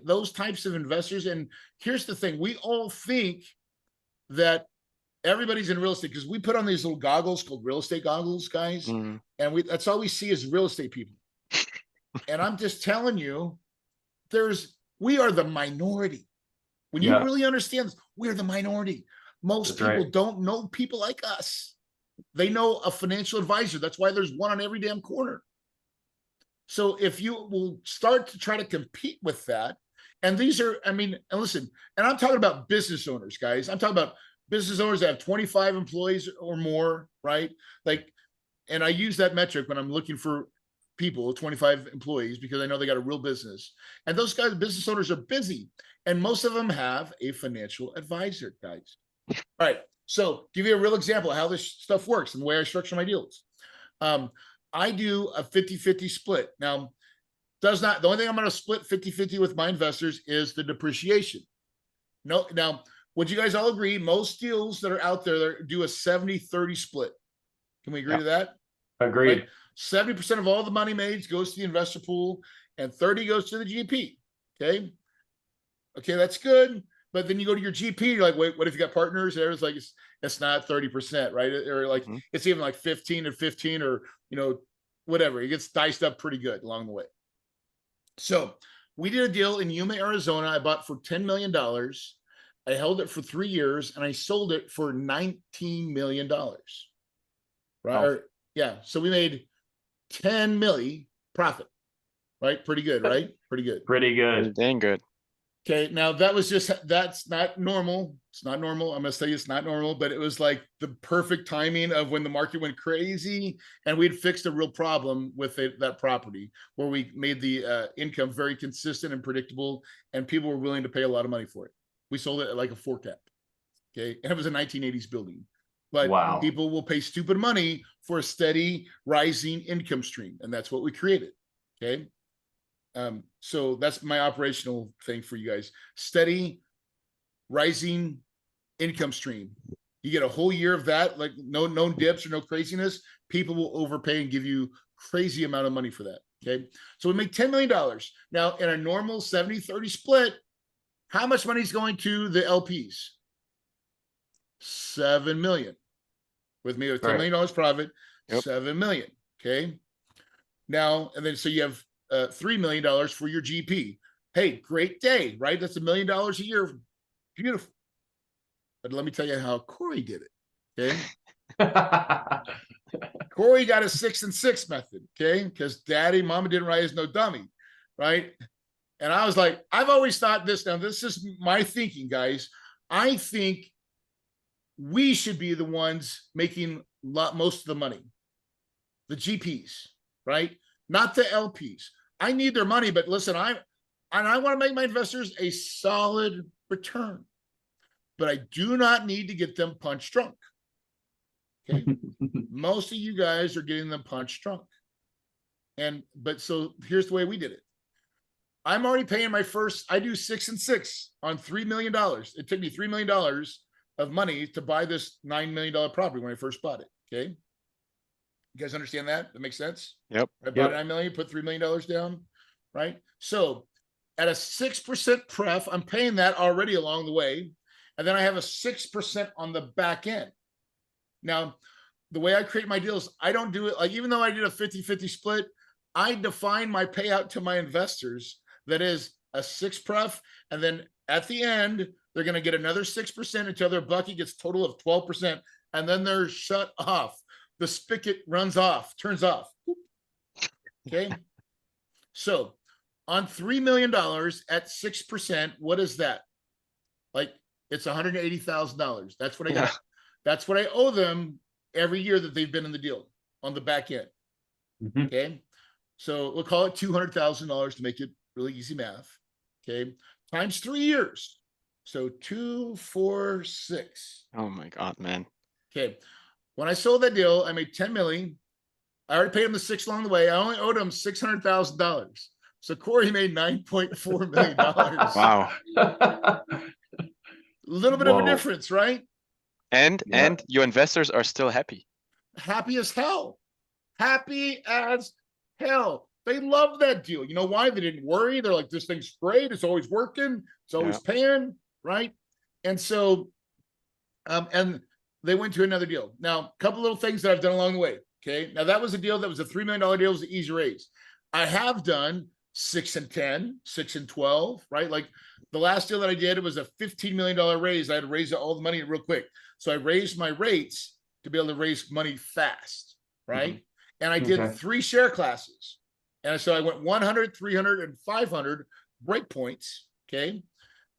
those types of investors. And here's the thing, we all think that everybody's in real estate because we put on these little goggles called real estate goggles, guys. And that's all we see is real estate people. And I'm just telling you, we are the minority. When you really understand this, we're the minority. Most people don't know people like us. They know a financial advisor. That's why there's one on every damn corner. So if you will start to try to compete with that, and these are, I mean, and listen, and I'm talking about business owners, guys. I'm talking about business owners that have 25 employees or more, right? Like, and I use that metric when I'm looking for people, 25 employees, because I know they got a real business. And those guys, business owners, are busy. And most of them have a financial advisor, guys. All right. So give you a real example of how this stuff works and the way I structure my deals. I do a 50-50 split. Now, the only thing I'm going to split 50-50 with my investors is the depreciation. Now, would you guys all agree? Most deals that are out there do a 70-30 split. Can we agree to that? Agreed. Right? 70% of all the money made goes to the investor pool and 30 goes to the GP. Okay. That's good. But then you go to your GP, you're like, wait, what if you got partners? There's like, it's not 30%, right? Or like, it's even like 15 and 15 or, whatever. It gets diced up pretty good along the way. So we did a deal in Yuma, Arizona. I bought for $10 million. I held it for 3 years and I sold it for $19 million. Right? Wow. So we made 10 million profit, right? Pretty good, right? Pretty good. Pretty good. Dang good. Okay, now that's not normal. It's not normal. I'm going to tell you it's not normal, but it was like the perfect timing of when the market went crazy and we'd fixed a real problem with that property where we made the income very consistent and predictable and people were willing to pay a lot of money for it. We sold it at like a 4 cap. Okay, and it was a 1980s building. But people will pay stupid money for a steady rising income stream. And that's what we created. Okay. So that's my operational thing for you guys. Steady rising income stream. You get a whole year of that, like no dips or no craziness. People will overpay and give you crazy amount of money for that. Okay. So we make $10 million. Now in a normal 70-30 split, how much money is going to the LPs? $7 million. With me, with $10 million profit, $7 million. Okay. Now, and then so you have $3 million for your GP. Hey, great day, right? That's $1 million a year. Beautiful. But let me tell you how Corey did it. Okay. Corey got a 6 and 6 method. Okay. Because mama didn't raise no dummy. Right. And I was like, I've always thought this. Now, this is my thinking, guys. I think we should be the ones making most of the money. The GPs, right? Not the LPs. I need their money, but listen, I want to make my investors a solid return, but I do not need to get them punch drunk. Okay. Most of you guys are getting them punch drunk. But so here's the way we did it. I'm already paying I do 6 and 6 on $3 million. It took me $3 million of money to buy this $9 million property when I first bought it. Okay. You guys understand that? That makes sense? Yep. I bought $9 million, put $3 million down, right? So at a 6% pref, I'm paying that already along the way. And then I have a 6% on the back end. Now, the way I create my deals, I don't do it like, even though I did a 50-50 split, I define my payout to my investors. That is a 6 pref. And then at the end, They're going to get another 6% until their bucket gets total of 12%. And then they're shut off. The spigot runs off, turns off. Okay. So on $3 million at 6%, what is that? Like, it's $180,000. That's what I got. Yeah. That's what I owe them every year that they've been in the deal on the back end. Okay. So we'll call it $200,000 to make it really easy math. Okay. Times 3 years. So 2, 4, 6. Oh my God, man. Okay. When I sold that deal, I made 10 million. I already paid him the 6 along the way. I only owed him $600,000. So Corey made $9.4 million. Wow. A little bit of a difference, right? And your investors are still happy. Happy as hell. Happy as hell. They love that deal. You know why? They didn't worry. They're like, this thing's great. It's always working. It's always paying, right? And so, and they went to another deal. Now, a couple little things that I've done along the way. Okay. Now that was a deal that was a $3 million deal. It was an easy raise. I have done 6 and 10, 6 and 12, right? Like the last deal that I did, it was a $15 million raise. I had to raise all the money real quick. So I raised my rates to be able to raise money fast, right? And I did 3 share classes. And so I went 100, 300, and 500 breakpoints. Okay.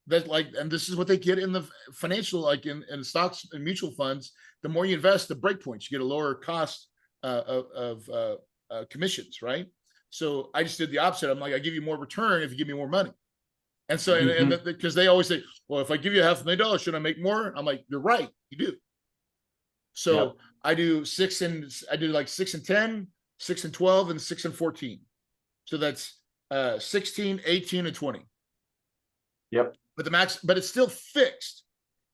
That's like, and this is what they get in the financial, like in stocks and mutual funds. The more you invest, the breakpoints, you get a lower cost of commissions, right? So I just did the opposite. I'm like, I give you more return if you give me more money. And so, and because they always say, well, if I give you $500,000, should I make more? I'm like, you're right, you do. So I do 6 and 10, 6 and 12, and 6 and 14. So that's 16, 18, and 20. Yep. But the max, but it's still fixed.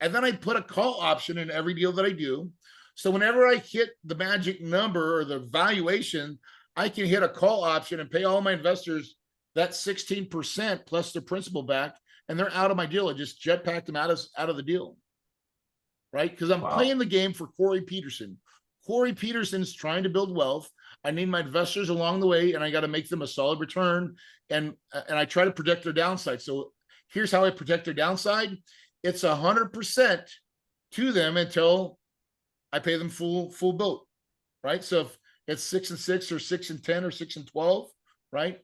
And then I put a call option in every deal that I do. So whenever I hit the magic number or the valuation, I can hit a call option and pay all my investors that 16% plus their principal back, and they're out of my deal. I just jetpacked them out of the deal, right? Because I'm playing the game for Corey Peterson. Corey Peterson's trying to build wealth. I need my investors along the way, and I got to make them a solid return, and I try to protect their downside. So here's how I protect their downside. It's 100% to them until I pay them full boat, right? So if it's 6 and 6 or 6 and 10 or 6 and 12, right?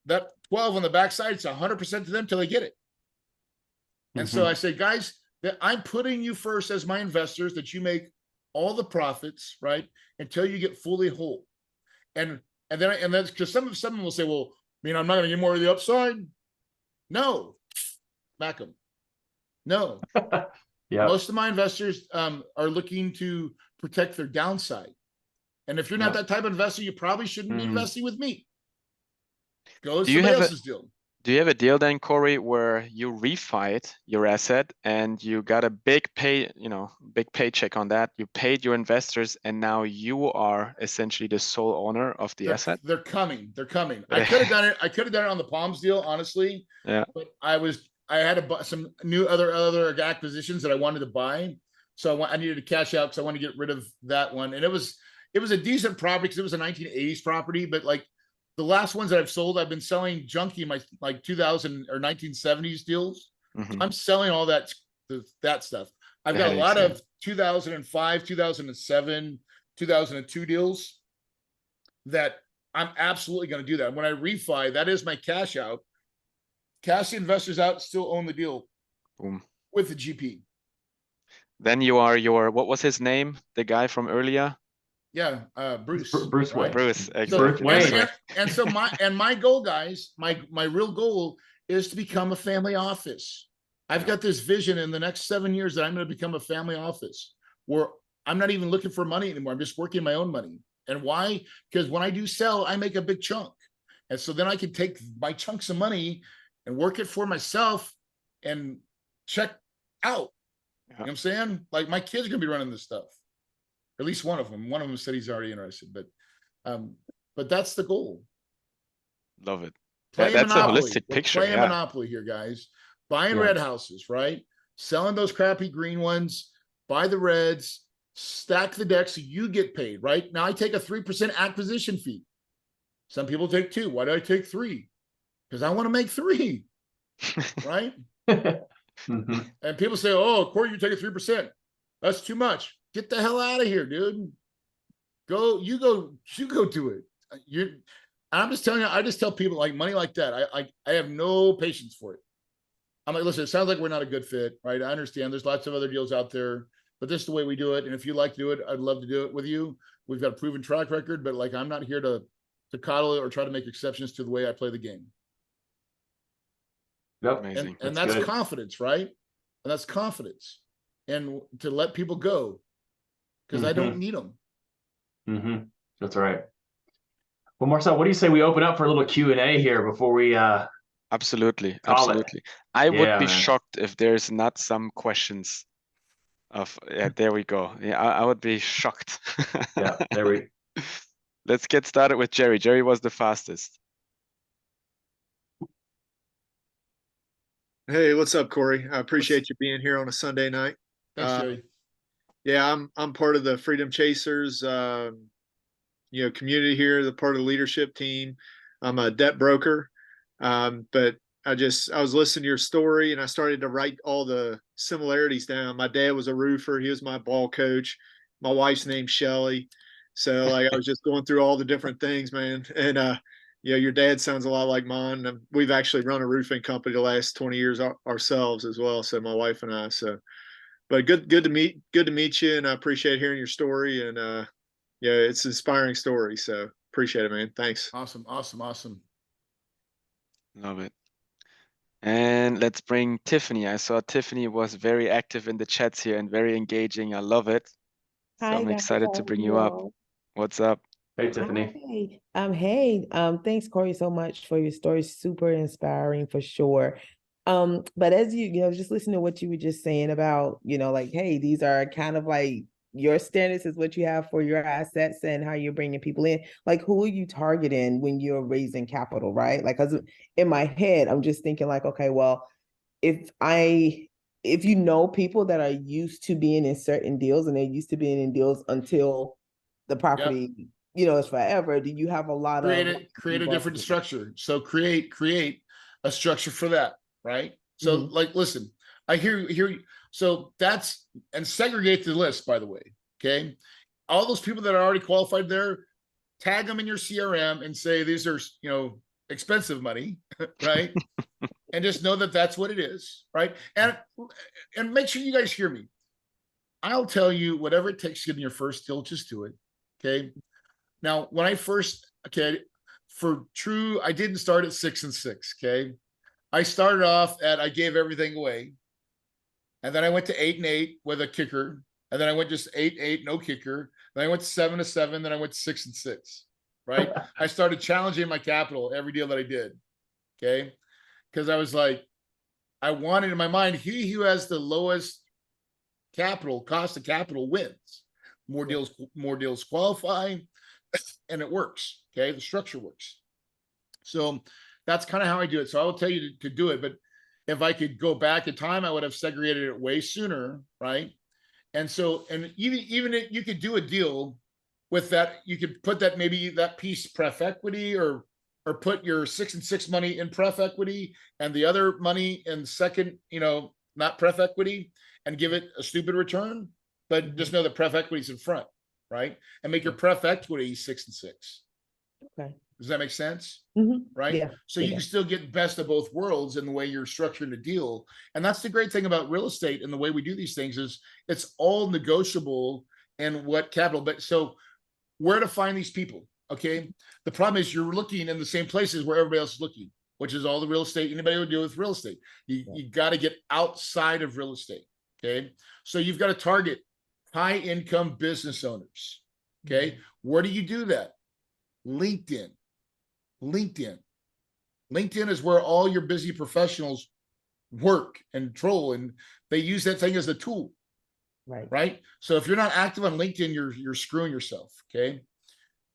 That 12 on the backside, it's 100% to them till they get it. And so I say, guys, that I'm putting you first as my investors, that you make all the profits, right? Until you get fully whole. And then because someone will say, well, I mean, I'm not going to get more of the upside. No, smack them. No. Most of my investors are looking to protect their downside. And if you're not that type of investor, you probably shouldn't be investing with me. Go to somebody else's deal. Do you have a deal then, Corey, where you refied your asset and you got a big paycheck on that? You paid your investors, and now you are essentially the sole owner of the asset. They're coming. I could have done it. I could have done it on the Palms deal, honestly. Yeah. But I had to buy some new other acquisitions that I wanted to buy, so I needed to cash out because I wanted to get rid of that one. And it was a decent property because it was a 1980s property, but like the last ones that I've sold, I've been selling junky, my like 2000 or 1970s deals. I'm selling all that stuff. I've got a lot of 2005, 2007, 2002 deals that I'm absolutely going to do that. When I refi, that is my cash out. Cash the investors out, still own the deal. Boom. With the GP. Then you are what was his name? The guy from earlier? Yeah, Bruce. Bruce Wayne. Bruce, exactly. Bruce Wayne. And so my goal, guys, my real goal is to become a family office. I've got this vision in the next 7 years that I'm going to become a family office where I'm not even looking for money anymore. I'm just working my own money. And why? Because when I do sell, I make a big chunk. And so then I can take my chunks of money and work it for myself and check out. You know what I'm saying? Like my kids are going to be running this stuff. At least one of them. One of them said he's already interested, but that's the goal. Love it. That's Monopoly. A holistic picture. Playing Monopoly here, guys. Buying red houses, right? Selling those crappy green ones. Buy the reds. Stack the deck so you get paid, right? Now I take a 3% acquisition fee. Some people take 2. Why do I take 3? Because I want to make 3, right? Mhm. And people say, oh, Corey, you're taking 3%. That's too much. Get the hell out of here, dude. You go do it. I'm just telling you, I just tell people like money like that. I have no patience for it. I'm like, listen, it sounds like we're not a good fit, right? I understand there's lots of other deals out there, but this is the way we do it. And if you like to do it, I'd love to do it with you. We've got a proven track record, but like, I'm not here to coddle it or try to make exceptions to the way I play the game. Yep. Amazing. And that's good. confidence, right? And that's confidence. And to let people go because I don't need them. Mm-hmm. That's right. Well, Marcel, what do you say we open up for a little Q&A here before we Absolutely. call it? Absolutely. I would Yeah, be man. shocked if there's not some questions of, yeah, there we go. Yeah, I would be shocked. Yeah, there we Let's get started with Jerry. Jerry was the fastest. Hey, what's up, Corey? I appreciate you being here on a Sunday night. Thanks, Jerry. Yeah, I'm part of the Freedom Chasers, community here, the part of the leadership team. I'm a debt broker, but I was listening to your story and I started to write all the similarities down. My dad was a roofer; he was my ball coach. My wife's name's Shelly, so like I was just going through all the different things, man. And your dad sounds a lot like mine. We've actually run a roofing company the last 20 years ourselves as well. So my wife and I. So, but good to meet you, and I appreciate hearing your story. And yeah, it's an inspiring story. So appreciate it, man. Thanks. Awesome. Love it. And let's bring Tiffany. I saw Tiffany was very active in the chats here and very engaging. I love it. So Hi, I'm guys. excited How to are bring you you up. all? What's up? Hey, Tiffany. Thanks, Corey, so much for your story. Super inspiring for sure. But as just listening to what you were just saying about, like, hey, these are kind of like your standards is what you have for your assets and how you're bringing people in. Like, who are you targeting when you're raising capital, right? Like, because in my head, I'm just thinking like, okay, well, if you know people that are used to being in certain deals and they're used to being in deals until the property, is forever, do you have a lot of create a different structure? So create a structure for that, right? So like, listen, I hear you. So that's, and segregate the list, by the way. Okay. All those people that are already qualified there, tag them in your CRM and say, these are, expensive money, right? And just know that that's what it is, right? And make sure you guys hear me. I'll tell you whatever it takes to get in your first deal, just do it. Okay. Now, when I first, I didn't start at 6 and 6. Okay. I started off I gave everything away. And then I went to 8 and 8 with a kicker. And then I went just 8, 8, no kicker. Then I went 7 to 7. Then I went 6 and 6. Right. I started challenging my capital every deal that I did. Okay. Because I was like, I wanted in my mind, he who has the lowest cost of capital wins. More deals qualify, and it works. Okay, the structure works. So that's kind of how I do it. So I will tell you to do it, but if I could go back in time, I would have segregated it way sooner, right? And so, and even if you could do a deal with that, you could put that maybe that piece pref equity or put your 6 and 6 money in pref equity and the other money in second, not pref equity, and give it a stupid return, but just know that pref equity is in front, right? And make your pref equity 6 and 6. Okay. Does that make sense? Right? Yeah. So you can still get best of both worlds in the way you're structuring the deal. And that's the great thing about real estate and the way we do these things is it's all negotiable and what capital. But so where to find these people? Okay. The problem is you're looking in the same places where everybody else is looking, which is all the real estate anybody would do with real estate. You got to get outside of real estate. Okay. So you've got to target high income business owners. Okay. Where do you do that? LinkedIn is where all your busy professionals work and troll, and they use that thing as a tool. Right. So if you're not active on LinkedIn, you're screwing yourself. Okay.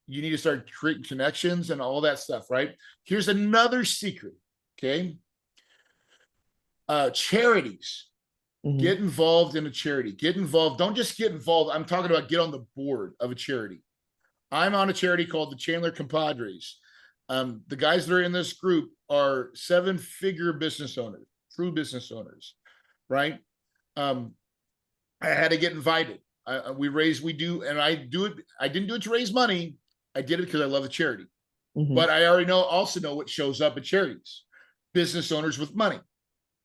You need to start creating connections and all that stuff. Right. Here's another secret. Okay. Charities. Get involved in a charity. Get involved. Don't just get involved. I'm talking about get on the board of a charity. I'm on a charity called the Chandler Compadres. The guys that are in this group are 7-figure business owners, true business owners. right? I had to get invited. We do, and I do it. I didn't do it to raise money. I did it because I love the charity. But I already also know what shows up at charities: business owners with money,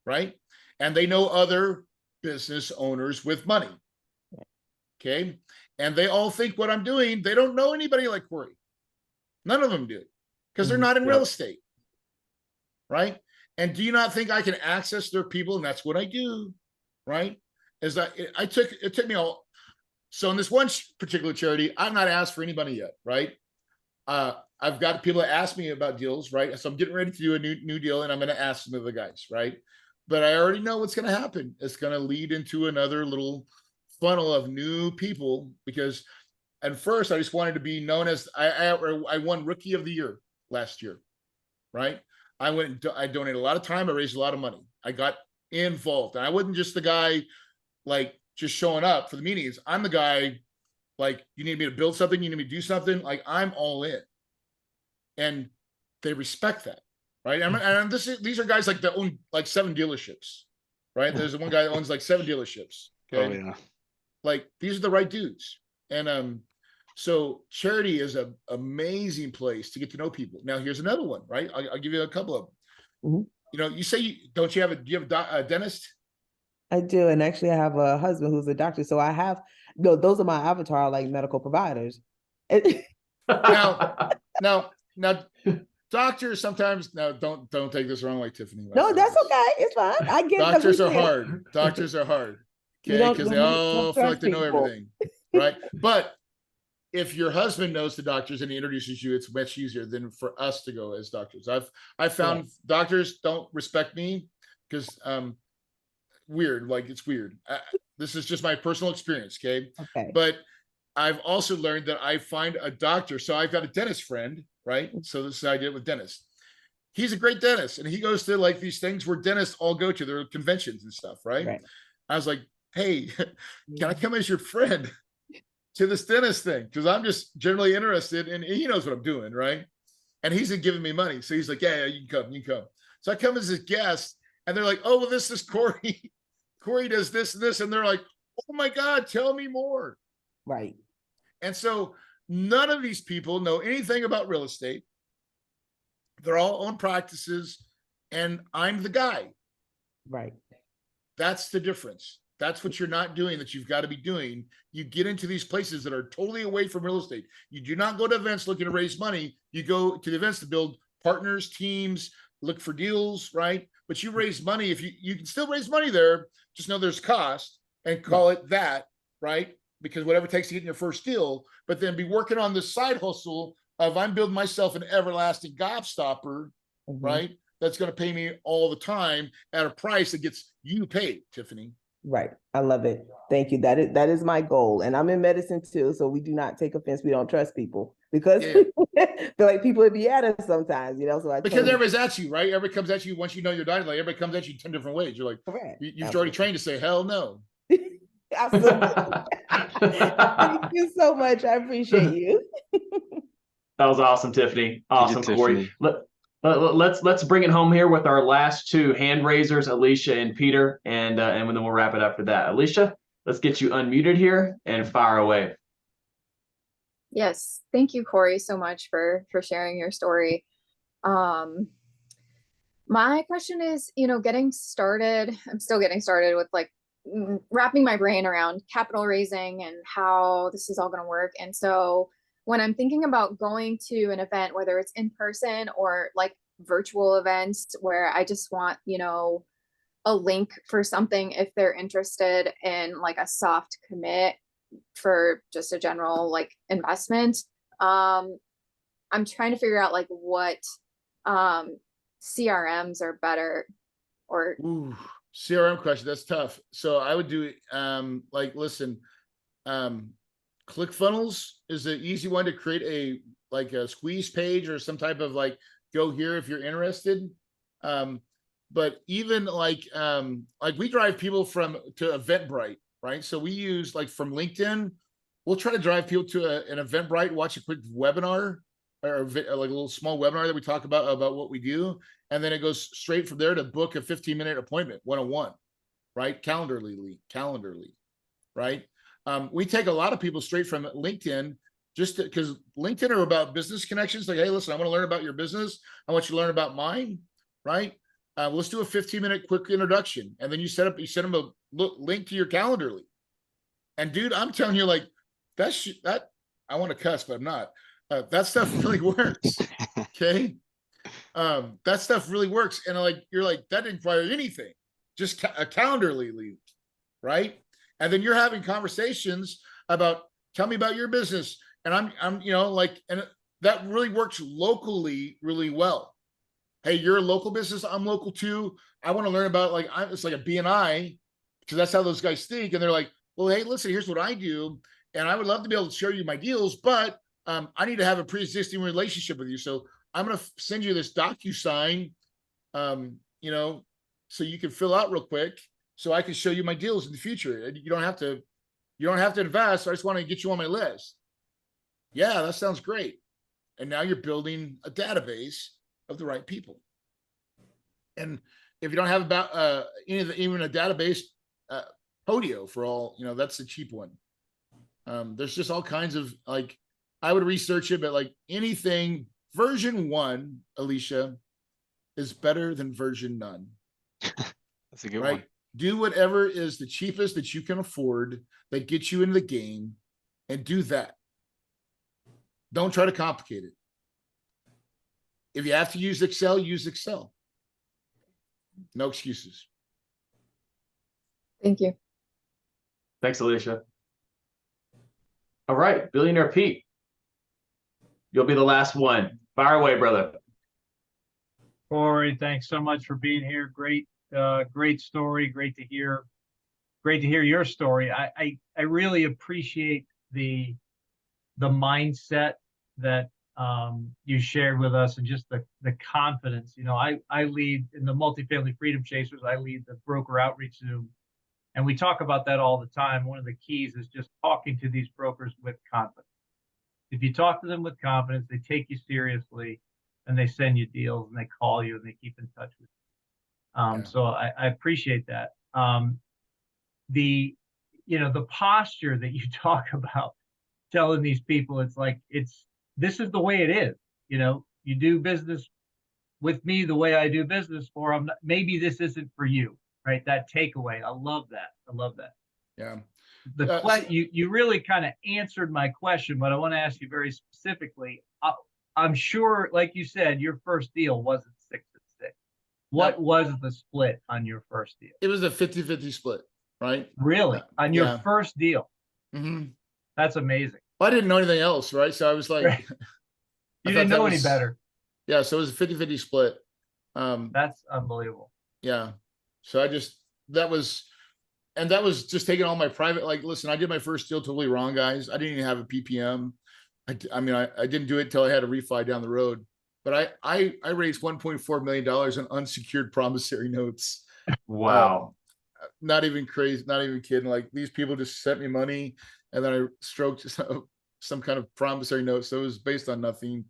right? And they know other business owners with money. Okay. And they all think what I'm doing, they don't know anybody like Corey. None of them do, because they're not in real estate. Right. And do you not think I can access their people? And that's what I do. Right. Is that it took me all. So in this one particular charity, I've not asked for any money yet. Right. I've got people that ask me about deals. Right. So I'm getting ready to do a new deal, and I'm going to ask some of the guys. Right. But I already know what's going to happen. It's going to lead into another little funnel of new people, because at first I just wanted to be known as I won Rookie of the Year last year, right? I donated a lot of time. I raised a lot of money. I got involved, and I wasn't just the guy like just showing up for the meetings. I'm the guy like, you need me to build something, you need me to do something, like I'm all in, and they respect that, right? And these are guys like that own like 7 dealerships, right? There's one guy that owns like 7 dealerships. Okay. Oh yeah. Like, these are the right dudes. And so charity is an amazing place to get to know people. Now here's another one, right? I'll give you a couple of them. You know, you say, do you have a dentist? I do. And actually I have a husband who's a doctor. So I have, no, those are my avatar, like medical providers. now doctors sometimes, now don't take this the wrong way, Tiffany. No, that's okay. It's fine. I get it. Doctors are hard. Doctors are hard. Okay, because they all feel like they know everything, right? But if your husband knows the doctors and he introduces you, it's much easier than for us to go as doctors. I've found doctors don't respect me because weird, like it's weird. This is just my personal experience, okay? But I've also learned that I find a doctor. So I've got a dentist friend, right? So this is how I did it with dentists. He's a great dentist, and he goes to like these things where dentists all go to, their conventions and stuff, right? I was like, hey, can I come as your friend to this dentist thing? Because I'm just generally interested, and he knows what I'm doing, right? And he's giving me money. So he's like, yeah, you can come. So I come as his guest, and they're like, oh, well, this is Corey. Corey does this and this. And they're like, oh my God, tell me more. Right. And so none of these people know anything about real estate. They're all own practices, and I'm the guy. Right. That's the difference. That's what you're not doing, that you've got to be doing. You get into these places that are totally away from real estate. You do not go to events looking to raise money. You go to the events to build partners, teams, look for deals, right? But you raise money. If you can still raise money there, just know there's cost, and call it that, right? Because whatever it takes to get in your first deal, but then be working on this side hustle of, I'm building myself an everlasting gobstopper, right? That's going to pay me all the time at a price that gets you paid, Tiffany. Right. I love it. Thank you. That is my goal. And I'm in medicine too. So we do not take offense. We don't trust people, because feel like people would be at us sometimes, you know. So because everybody's at you, right? Everybody comes at you once you know you're dying. Like, everybody comes at you 10 different ways. You're like, you've already trained to say hell no. Absolutely. Thank you so much. I appreciate you. That was awesome, Tiffany. Awesome, Corey. Let's bring it home here with our last 2 hand raisers, Alicia and Peter, and then we'll wrap it up for that. Alicia, let's get you unmuted here and fire away. Yes, thank you, Corey, so much for sharing your story. My question is, getting started. I'm still getting started with like wrapping my brain around capital raising and how this is all going to work. And so when I'm thinking about going to an event, whether it's in person or like virtual events where I just want, a link for something if they're interested in like a soft commit for just a general like investment, I'm trying to figure out like what CRMs are better. Or CRM question, that's tough. So I would do ClickFunnels is an easy one to create a squeeze page or some type of like, go here if you're interested. But even like we drive people to Eventbrite, right? So we use like from LinkedIn, we'll try to drive people to an Eventbrite, watch a quick webinar or like a little small webinar that we talk about what we do. And then it goes straight from there to book a 15-minute appointment, one-on-one, right? Calendarly, right? We take a lot of people straight from LinkedIn just because LinkedIn are about business connections. Like, hey, listen, I want to learn about your business. I want you to learn about mine, right? Let's do a 15-minute quick introduction. And then you send them a link to your Calendarly. And dude, I'm telling you, like, that I want to cuss, but I'm not. That stuff really works. Okay. That stuff really works. And like, you're like, that didn't require anything, just a Calendarly link, right? And then you're having conversations about, tell me about your business. And I'm, you know, like, and that really works locally really well. Hey, you're a local business. I'm local too. I want to learn about, like, it's like a BNI, because that's how those guys think. And they're like, well, hey, listen, here's what I do. And I would love to be able to show you my deals, but I need to have a pre-existing relationship with you. So I'm going to send you this DocuSign, you know, so you can fill out real quick so I can show you my deals in the future. And you don't have to invest. I just want to get you on my list. Yeah, that sounds great. And now you're building a database of the right people. And if you don't have about even a database, Podio for all, you know, that's the cheap one. There's just all kinds of, like, I would research it, but like anything, version 1, Alicia, is better than version none. That's a good right? one. Do whatever is the cheapest that you can afford that gets you into the game, and do that. Don't try to complicate it. If you have to use Excel, use Excel. No excuses. Thank you. Thanks, Alicia. All right, Billionaire Pete. You'll be the last one. Fire away, brother. Corey, thanks so much for being here. Great story. Great to hear your story. I really appreciate the mindset that you shared with us, and just the confidence. You know, I lead in the Multifamily Freedom Chasers. I lead the broker outreach Zoom, and we talk about that all the time. One of the keys is just talking to these brokers with confidence. If you talk to them with confidence, they take you seriously, and they send you deals, and they call you, and they keep in touch with you. So I appreciate that. The posture that you talk about, telling these people, it's like, this is the way it is. You know, you do business with me the way I do business, or maybe this isn't for you, right? That takeaway. I love that. Yeah. You really kind of answered my question, but I want to ask you very specifically. I'm sure, like you said, your first deal wasn't 6 and 6. What was the split on your first deal? It was a 50-50 split, right? Really? On your first deal? Mm-hmm. That's amazing. Well, I didn't know anything else, right? So I was like, right. You didn't know any better. Yeah, so it was a 50-50 split. That's unbelievable. Yeah. So that was just taking all my private, like, listen, I did my first deal totally wrong, guys. I didn't even have a PPM. I mean, I didn't do it until I had a refi down the road. But I raised $1.4 million in unsecured promissory notes. Wow. Not even crazy, not even kidding. Like, these people just sent me money, and then I stroked some kind of promissory note. So it was based on nothing.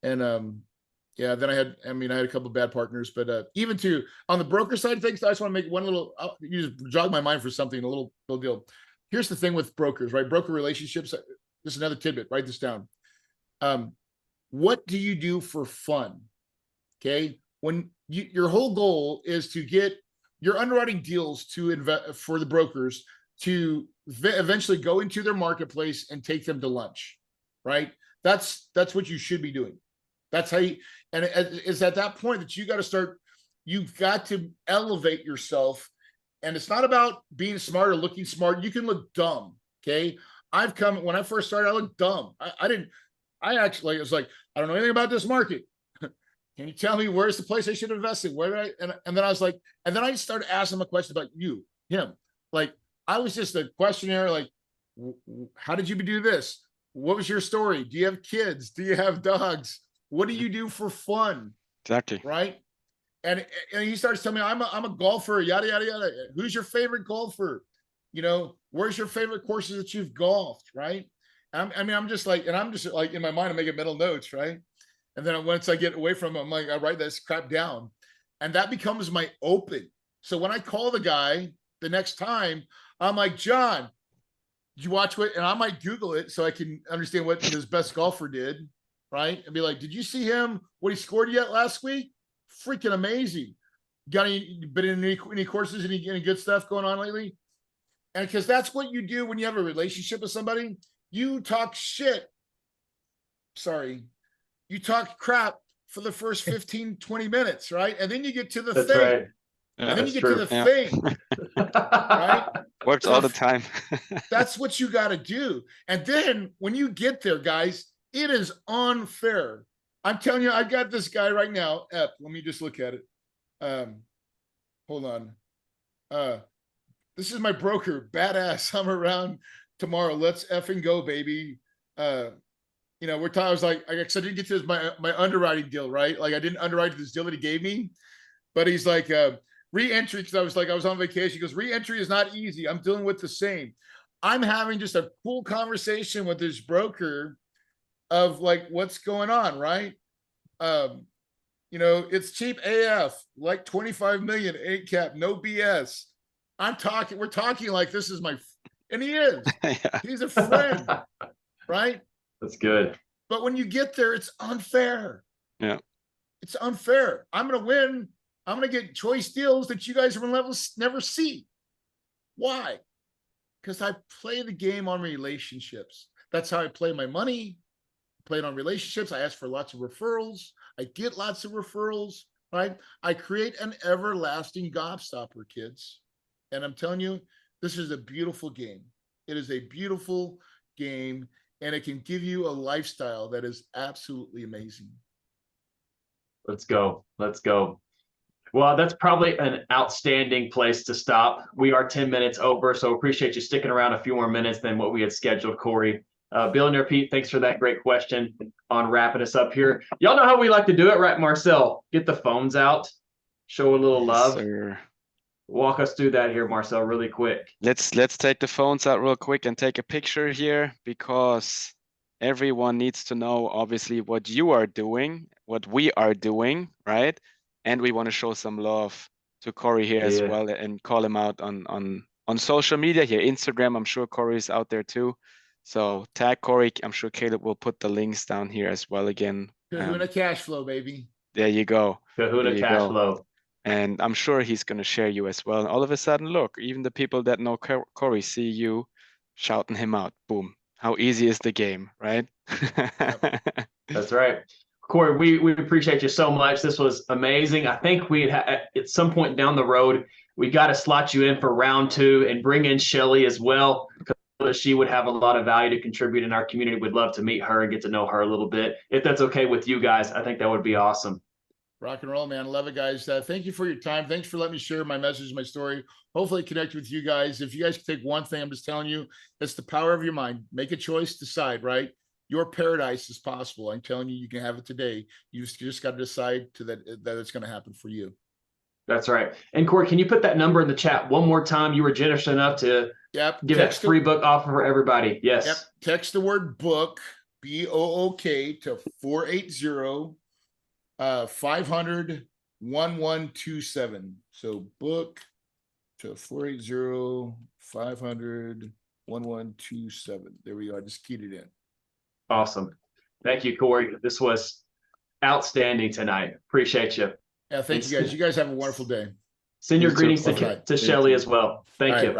And then I had a couple of bad partners, but even on the broker side of things, I just want to make one little, you just jog my mind for something, a little deal. Here's the thing with brokers, right? Broker relationships. Just another tidbit, write this down. What do you do for fun? Okay. When your whole goal is to get your underwriting deals to invest for the brokers to eventually go into their marketplace and take them to lunch, right? That's what you should be doing. That's how and it's at that point that you've got to elevate yourself. And it's not about being smart or looking smart. You can look dumb. Okay. When I first started, I looked dumb. I was like, I don't know anything about this market. Can you tell me where's the place I should invest in? Where did and then I was like, and then I started asking him a question about him. Like, I was just a questionnaire, like, how did you do this? What was your story? Do you have kids? Do you have dogs? What do you do for fun? Exactly. Right. And he starts telling me, I'm a golfer, yada, yada, yada. Who's your favorite golfer? You know, where's your favorite courses that you've golfed? Right. I'm just like in my mind, I'm making mental notes. Right. And then once I get away from him, I'm like, I write this crap down, and that becomes my open. So when I call the guy the next time, I'm like, John, did you watch what? And I might Google it so I can understand what his best golfer did, right? And be like, did you see him, what he scored yet last week? Freaking amazing. Been in any courses, any good stuff going on lately? And because that's what you do when you have a relationship with somebody, you talk shit. Sorry. You talk crap for the first 15, 20 minutes, right? And then you get to the That's thing. right. And then you get true. to the thing, right? Works all the time. That's what you got to do. And then when you get there, guys, it is unfair. I'm telling you, I got this guy right now. Let me just look at it. Hold on. This is my broker. Badass. I'm around tomorrow. Let's effing go, baby. You know, we're talking. I was like, I didn't get to my underwriting deal, right? Like I didn't underwrite this deal that he gave me, but he's like, re-entry, because I was on vacation. He goes, re-entry is not easy. I'm dealing with the same. I'm having just a cool conversation with this broker of like what's going on, right? You know, it's cheap AF, like 25 million, 8 cap, no BS. We're talking like this is and he is. Yeah. He's a friend, right? That's good. But when you get there, it's unfair. Yeah. It's unfair. I'm going to win. I'm going to get choice deals that you guys will never see. Why? Because I play the game on relationships. That's how I play my money. I play it on relationships. I ask for lots of referrals. I get lots of referrals, right? I create an everlasting gobstopper, kids. And I'm telling you, this is a beautiful game. It is a beautiful game, and it can give you a lifestyle that is absolutely amazing. Let's go. Let's go. Well, that's probably an outstanding place to stop. We are 10 minutes over, so appreciate you sticking around a few more minutes than what we had scheduled, Corey. Billionaire Pete, thanks for that great question on wrapping us up here. Y'all know how we like to do it, right, Marcel? Get the phones out, show a little love. Sir. Walk us through that here, Marcel, really quick. Let's take the phones out real quick and take a picture here, because everyone needs to know obviously what you are doing, what we are doing, right? And we want to show some love to Corey here as well, and call him out on social media here, Instagram. I'm sure Corey's out there too. So tag Corey. I'm sure Caleb will put the links down here as well again. Kahuna cash flow, baby. There you go. Kahuna cash flow. And I'm sure he's going to share you as well. And all of a sudden, look, even the people that know Corey see you shouting him out. Boom. How easy is the game, right? That's right. Corey, we appreciate you so much. This was amazing. I think at some point down the road, we got to slot you in for round 2 and bring in Shelly as well, because she would have a lot of value to contribute in our community. We'd love to meet her and get to know her a little bit. If that's okay with you guys, I think that would be awesome. Rock and roll, man. Love it, guys. Thank you for your time. Thanks for letting me share my message, my story. Hopefully connect with you guys. If you guys can take one thing, I'm just telling you, it's the power of your mind. Make a choice, decide, right? Your paradise is possible. I'm telling you, you can have it today. You just got to decide that it's going to happen for you. That's right. And Corey, can you put that number in the chat one more time? You were generous enough to give that free book offer for everybody. Yes. Yep. Text the word book, BOOK, to 480 500 1127. So book to 480 500 1127. There we go. I just keyed it in. Awesome. Thank you, Corey. This was outstanding tonight. Appreciate you. Yeah, thank you guys. You guys have a wonderful day. Send your greetings to Shelly as well. Thank you.